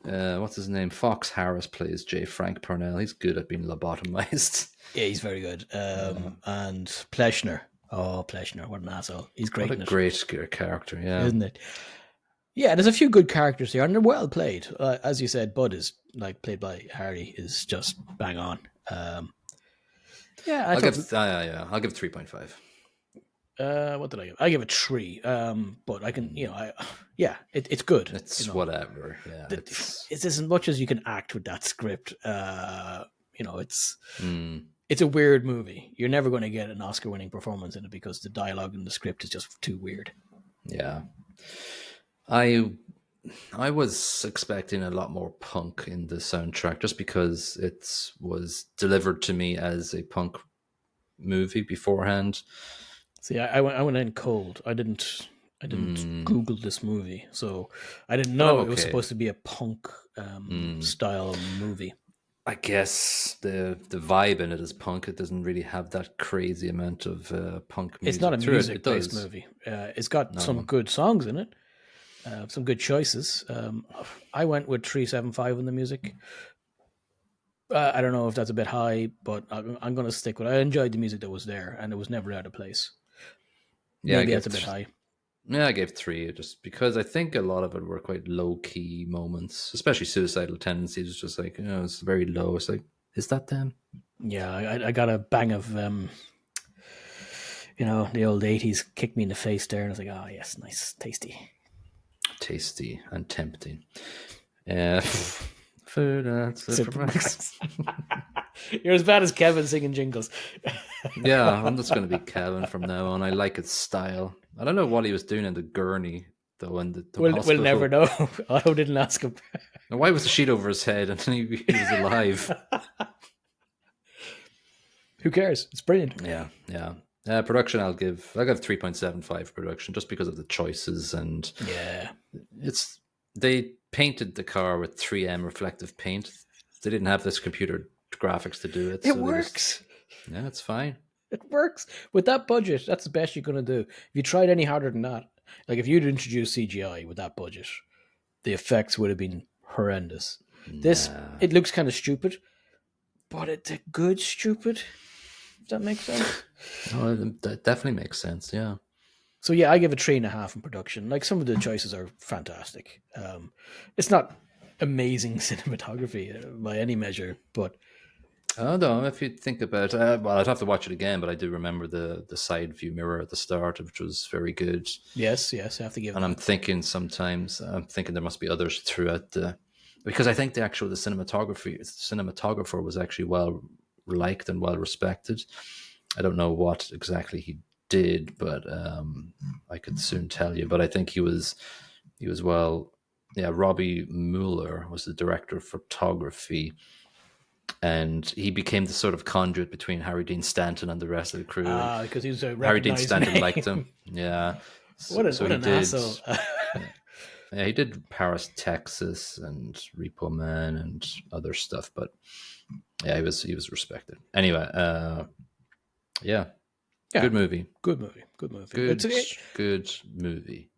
What's his name? Fox Harris plays J. Frank Purnell. He's good at being lobotomized. Yeah, he's very good. And Pleshner. Oh, Pleshner, what an asshole. He's great. What a great character, yeah. Isn't it? Yeah, there's a few good characters here, and they're well played. As you said, Bud is played by Harry is just bang on. I'll give 3.5. What did I give? I give it 3. But I can, it's good. It's whatever. Yeah, it's as much as you can act with that script. It's a weird movie. You're never going to get an Oscar-winning performance in it because the dialogue in the script is just too weird. Yeah. I was expecting a lot more punk in the soundtrack just because it was delivered to me as a punk movie beforehand. See, I went in cold. I didn't Google this movie, so I didn't know it was supposed to be a punk style movie. I guess the vibe in it is punk. It doesn't really have that crazy amount of punk music. It's not a music-based movie. It's got some good songs in it, some good choices. I went with 3.75 in the music. I don't know if that's a bit high, but I'm going to stick with it. I enjoyed the music that was there, and it was never out of place. Yeah, maybe that's a bit high. Yeah, I gave 3 just because I think a lot of it were quite low-key moments, especially Suicidal Tendencies. It's just like, it's very low. It's like, is that them? Yeah, I got a bang of, the old 80s kicked me in the face there, and I was like, oh, yes, nice, tasty. Tasty and tempting. Food and Supermax. You're as bad as Kevin singing jingles. Yeah, I'm just going to be Kevin from now on. I like his style. I don't know what he was doing in the gurney, though, in the We'll never hospital. know. Otto didn't ask him. And why was the sheet over his head and he was alive? Who cares? It's brilliant. Yeah. Production, I'll give 3.75 production just because of the choices, and Yeah. they painted the car with 3M reflective paint. They didn't have this computer graphics to do it. It works. Yeah, it's fine. It works. With that budget, that's the best you're going to do. If you tried any harder than that, like if you'd introduced CGI with that budget, the effects would have been horrendous. This, it looks kind of stupid, but it's a good stupid. If that makes sense. Oh, that definitely makes sense, yeah. So yeah, I give it 3.5 in production. Like some of the choices are fantastic. It's not amazing cinematography by any measure, but Oh no, if you think about well, I'd have to watch it again, but I do remember the side view mirror at the start, which was very good. yes, I have to give And that. I'm thinking there must be others throughout because I think the cinematographer was actually well liked and well respected. I don't know what exactly he did, but I could soon tell you. But I think he was well. Yeah, Robbie Mueller was the director of photography, and he became the sort of conduit between Harry Dean Stanton and the rest of the crew. Because he was a Harry Dean recognized Stanton name. liked him. Yeah. What an asshole. Yeah, he did Paris, Texas, and Repo Man and other stuff, but yeah, he was respected. Anyway, yeah, good movie. Good movie. Good movie.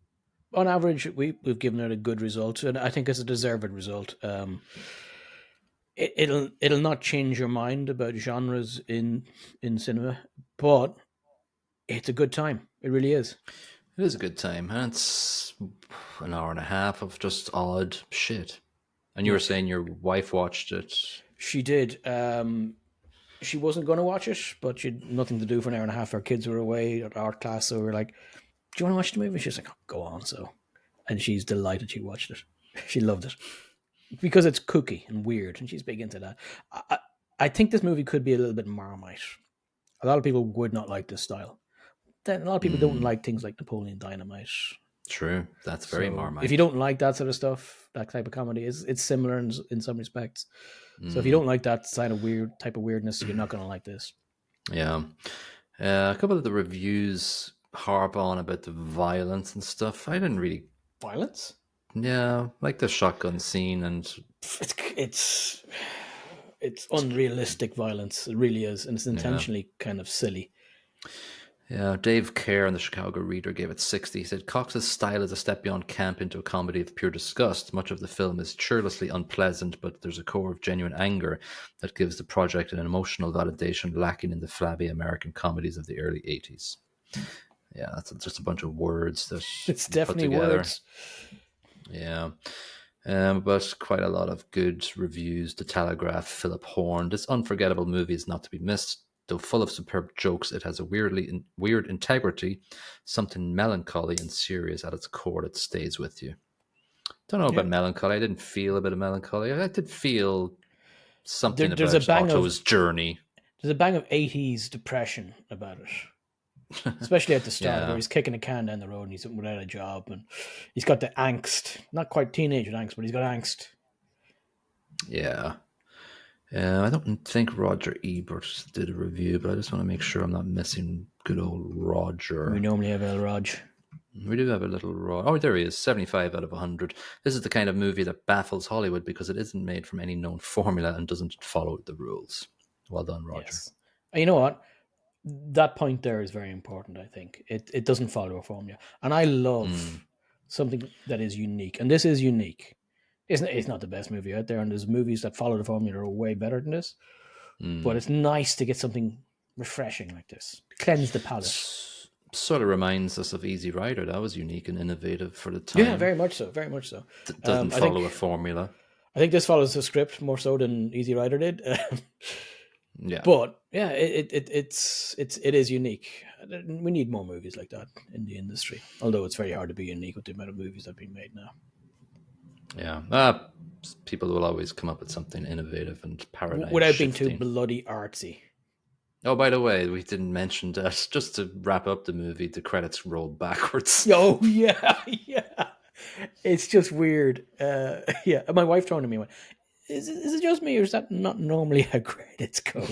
On average, we've given it a good result, and I think it's a deserved result. It'll not change your mind about genres in cinema, but it's a good time. It really is. It is a good time, and it's an hour and a half of just odd shit. And you were saying your wife watched it. She did. She wasn't going to watch it, but she had nothing to do for an hour and a half. Her kids were away at art class, so we were like, "Do you want to watch the movie?" She's like, oh, "Go on." So, and she's delighted she watched it. She loved it because it's kooky and weird, and she's big into that. I think this movie could be a little bit Marmite. A lot of people would not like this style. Then a lot of people don't like things like Napoleon Dynamite. True, that's very Marmite. If you don't like that sort of stuff, that type of comedy it's similar in some respects. So if you don't like that type of weirdness, you're not going to like this. Yeah, a couple of the reviews harp on about the violence and stuff. I didn't really violence. Yeah, like the shotgun scene, and it's unrealistic violence. It really is, and it's intentionally kind of silly. Yeah, Dave Kerr in the Chicago Reader gave it 60. He said, Cox's style is a step beyond camp into a comedy of pure disgust. Much of the film is churlishly unpleasant, but there's a core of genuine anger that gives the project an emotional validation lacking in the flabby American comedies of the early 80s. Yeah, that's just a bunch of words that it's definitely words. Yeah. But quite a lot of good reviews. The Telegraph, Philip Horn. This unforgettable movie is not to be missed. Though full of superb jokes, it has a weird integrity, something melancholy and serious at its core that stays with you. Don't know about melancholy. I didn't feel a bit of melancholy. I did feel something about Otto's journey. There's a bang of 80s depression about it. Especially at the start, where he's kicking a can down the road and he's without a job, and he's got the angst. Not quite teenager angst, but he's got angst. Yeah. I don't think Roger Ebert did a review, but I just want to make sure I'm not missing good old Roger. We normally have El Rog. We do have a little Roger. Oh, there he is, 75 out of 100. This is the kind of movie that baffles Hollywood because it isn't made from any known formula and doesn't follow the rules. Well done, Roger. Yes. And you know what? That point there is very important, I think. It doesn't follow a formula. And I love something that is unique. And this is unique. It's not the best movie out there, and there's movies that follow the formula are way better than this. But it's nice to get something refreshing like this. Cleanse the palate. Sort of reminds us of Easy Rider. That was unique and innovative for the time. Yeah, very much so. Very much so. Doesn't follow a formula. I think this follows the script more so than Easy Rider did. Yeah. But yeah, it is unique. We need more movies like that in the industry. Although it's very hard to be unique with the amount of movies that are being made now. Yeah. People will always come up with something innovative and paradigm without being too shifting. bloody artsy. Oh, by the way, we didn't mention that. Just to wrap up the movie, the credits rolled backwards. Oh yeah, yeah. It's just weird. Yeah, my wife turned to me and went, is it just me, or is that not normally how credits go?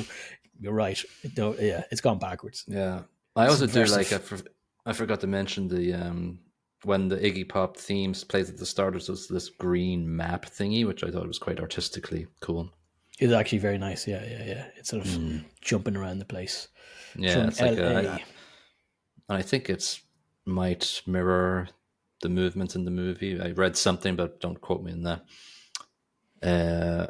You're right. Yeah, it's gone backwards. Yeah. I also do like, Subversive. I forgot to mention the, when the Iggy Pop themes plays at the start, there's this green map thingy, which I thought was quite artistically cool. It's actually very nice. Yeah, yeah, yeah. It's sort of jumping around the place Yeah, from it's like LA. and I think it's might mirror the movements in the movie. I read something, but don't quote me on that. Uh,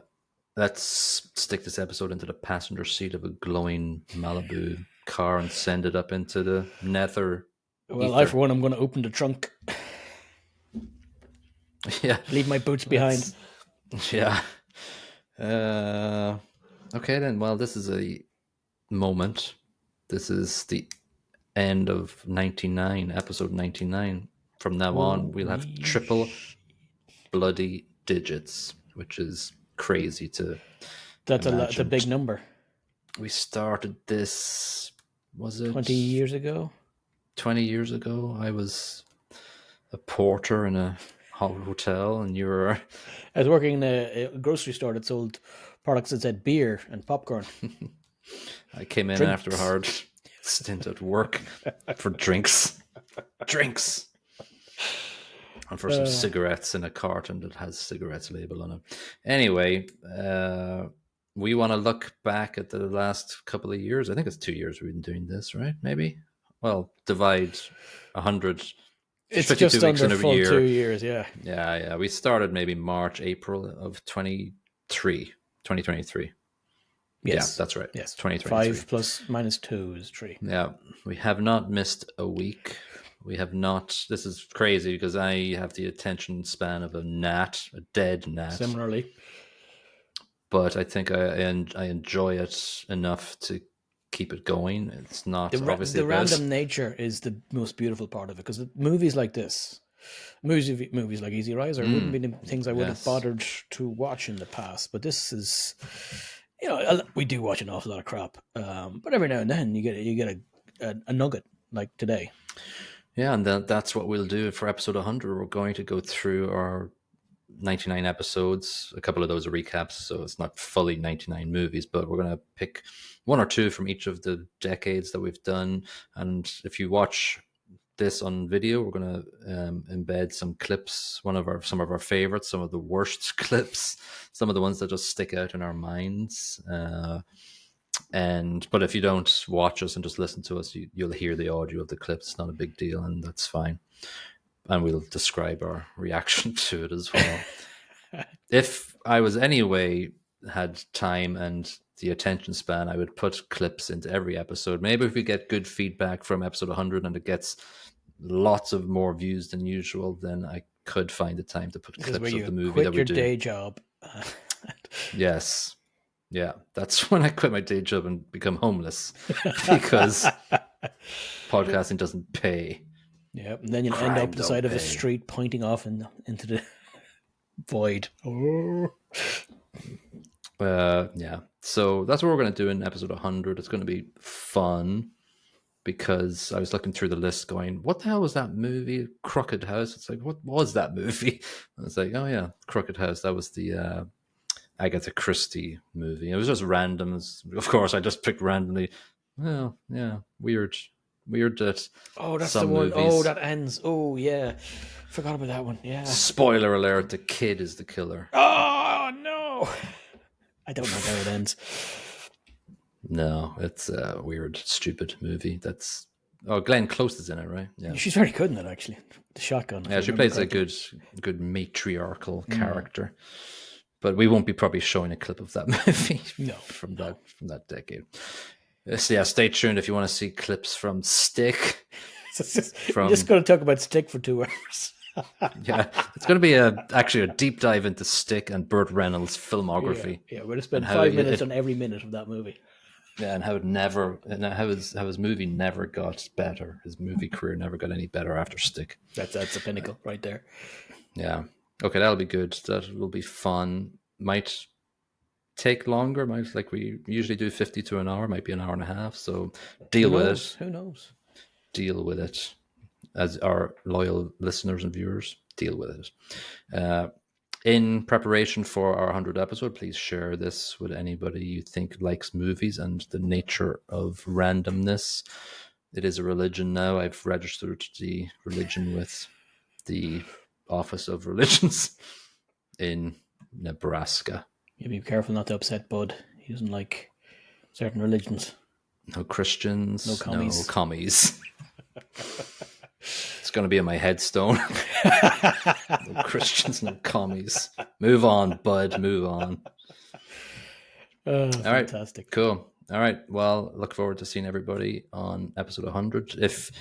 let's stick this episode into the passenger seat of a glowing Malibu car and send it up into the nether Well, I, for ether. one, I'm going to open the trunk, Yeah, leave my boots behind. let's. Yeah. Okay then. Well, this is a moment. This is the end of 99, episode 99. From now on, we'll have Holy triple bloody digits, which is crazy to That's a lot. It's a imagine. big number. We started this, was it 20 years ago. 20 years ago? I was a porter in a hotel, and you were. I was working in a grocery store that sold products that said beer and popcorn. I came in after a Drinks. hard stint at work for drinks. Drinks! And for some cigarettes in a carton that has cigarettes label on it. Anyway, we want to look back at the last couple of years. I think it's 2 years we've been doing this, right? Maybe. Well, divide 100. It's 52 just weeks under in a full year. 2 years. Yeah. Yeah. We started maybe March, April of 2023. Yes. Yeah, that's right. Yes. 2023. 5 plus minus 2 is 3. Yeah, we have not missed a week. We have not. This is crazy because I have the attention span of a gnat, a dead gnat. Similarly. But I think I enjoy it enough to keep it going. It's not obviously the random nature is the most beautiful part of it, because movies like this, movies like Easy Riser wouldn't be the things I would have bothered to watch in the past. But this is, we do watch an awful lot of crap, but every now and then you get a nugget like today. Yeah, and that's what we'll do for episode 100. We're going to go through our 99 episodes. A couple of those are recaps, so it's not fully 99 movies, but we're going to pick one or two from each of the decades that we've done. And if you watch this on video, we're going to embed some clips, some of our favorites, some of the worst clips, some of the ones that just stick out in our minds. But if you don't watch us and just listen to us, you'll hear the audio of the clips. It's not a big deal, and that's fine. And we'll describe our reaction to it as well. If I was anyway had time and the attention span, I would put clips into every episode. Maybe if we get good feedback from episode 100 and it gets lots of more views than usual, then I could find the time to put clips of the movie that we do. Quit your day job. Yes. Yeah, that's when I quit my day job and become homeless, because podcasting doesn't pay. Yeah, and then you'll end up the side of a street pointing off into the void. Yeah, so that's what we're going to do in episode 100. It's going to be fun, because I was looking through the list going, what the hell was that movie? Crooked House. It's like, what was that movie? I was like, oh yeah, Crooked House. That was the Agatha Christie movie. It was just random. Of course, I just picked randomly. Well, yeah, weird that. Oh, that's the one. Oh, that ends. Oh, yeah. Forgot about that one. Yeah. Spoiler alert: the kid is the killer. Oh no! I don't know how it ends. No, it's a weird, stupid movie. Glenn Close is in it, right? Yeah, she's very good in it, actually. The shotgun. Yeah, she plays a good matriarchal character. But we won't be probably showing a clip of that movie from that decade. So yeah, stay tuned if you want to see clips from Stick. We're just going to talk about Stick for 2 hours. Yeah, it's going to be actually a deep dive into Stick and Burt Reynolds' filmography. Yeah, we're going to spend 5 minutes on every minute of that movie. Yeah, and how his movie never got better. His movie career never got any better after Stick. That's a pinnacle right there. Yeah. Okay, that'll be good. That will be fun. Might take longer. Might, like we usually do, 50 to an hour. Might be an hour and a half. So deal with it. Who knows? Deal with it. As our loyal listeners and viewers, deal with it. In preparation for our 100th episode, please share this with anybody you think likes movies and the nature of randomness. It is a religion now. I've registered the religion with the Office of Religions in Nebraska. You be careful not to upset Bud. He doesn't like certain religions. No Christians, no commies. No commies. It's going to be in my headstone. No Christians, no commies. Move on, Bud, move on. All fantastic. Right, cool. All right, well, look forward to seeing everybody on episode 100. If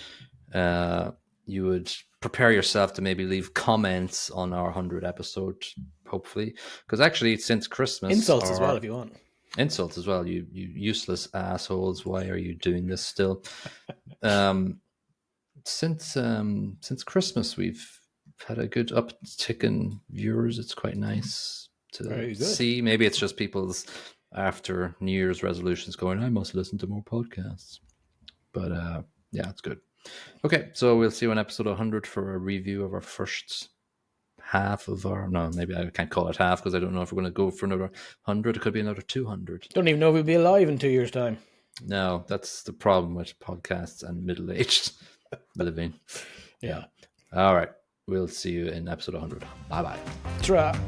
you would prepare yourself to maybe leave comments on our 100th episode, hopefully. Because actually, since Christmas... Insults as well, if you want. Insults as well, you useless assholes. Why are you doing this still? Since Christmas, we've had a good uptick in viewers. It's quite nice to see. Maybe it's just people's after New Year's resolutions going, I must listen to more podcasts. But yeah, it's good. Okay, so we'll see you on episode 100 for a review of our first half of our... No, maybe I can't call it half because I don't know if we're going to go for another 100. It could be another 200. Don't even know if we'll be alive in 2 years' time. No, that's the problem with podcasts and middle-aged living. Yeah. All right. We'll see you in episode 100. Bye-bye. Ta-ra.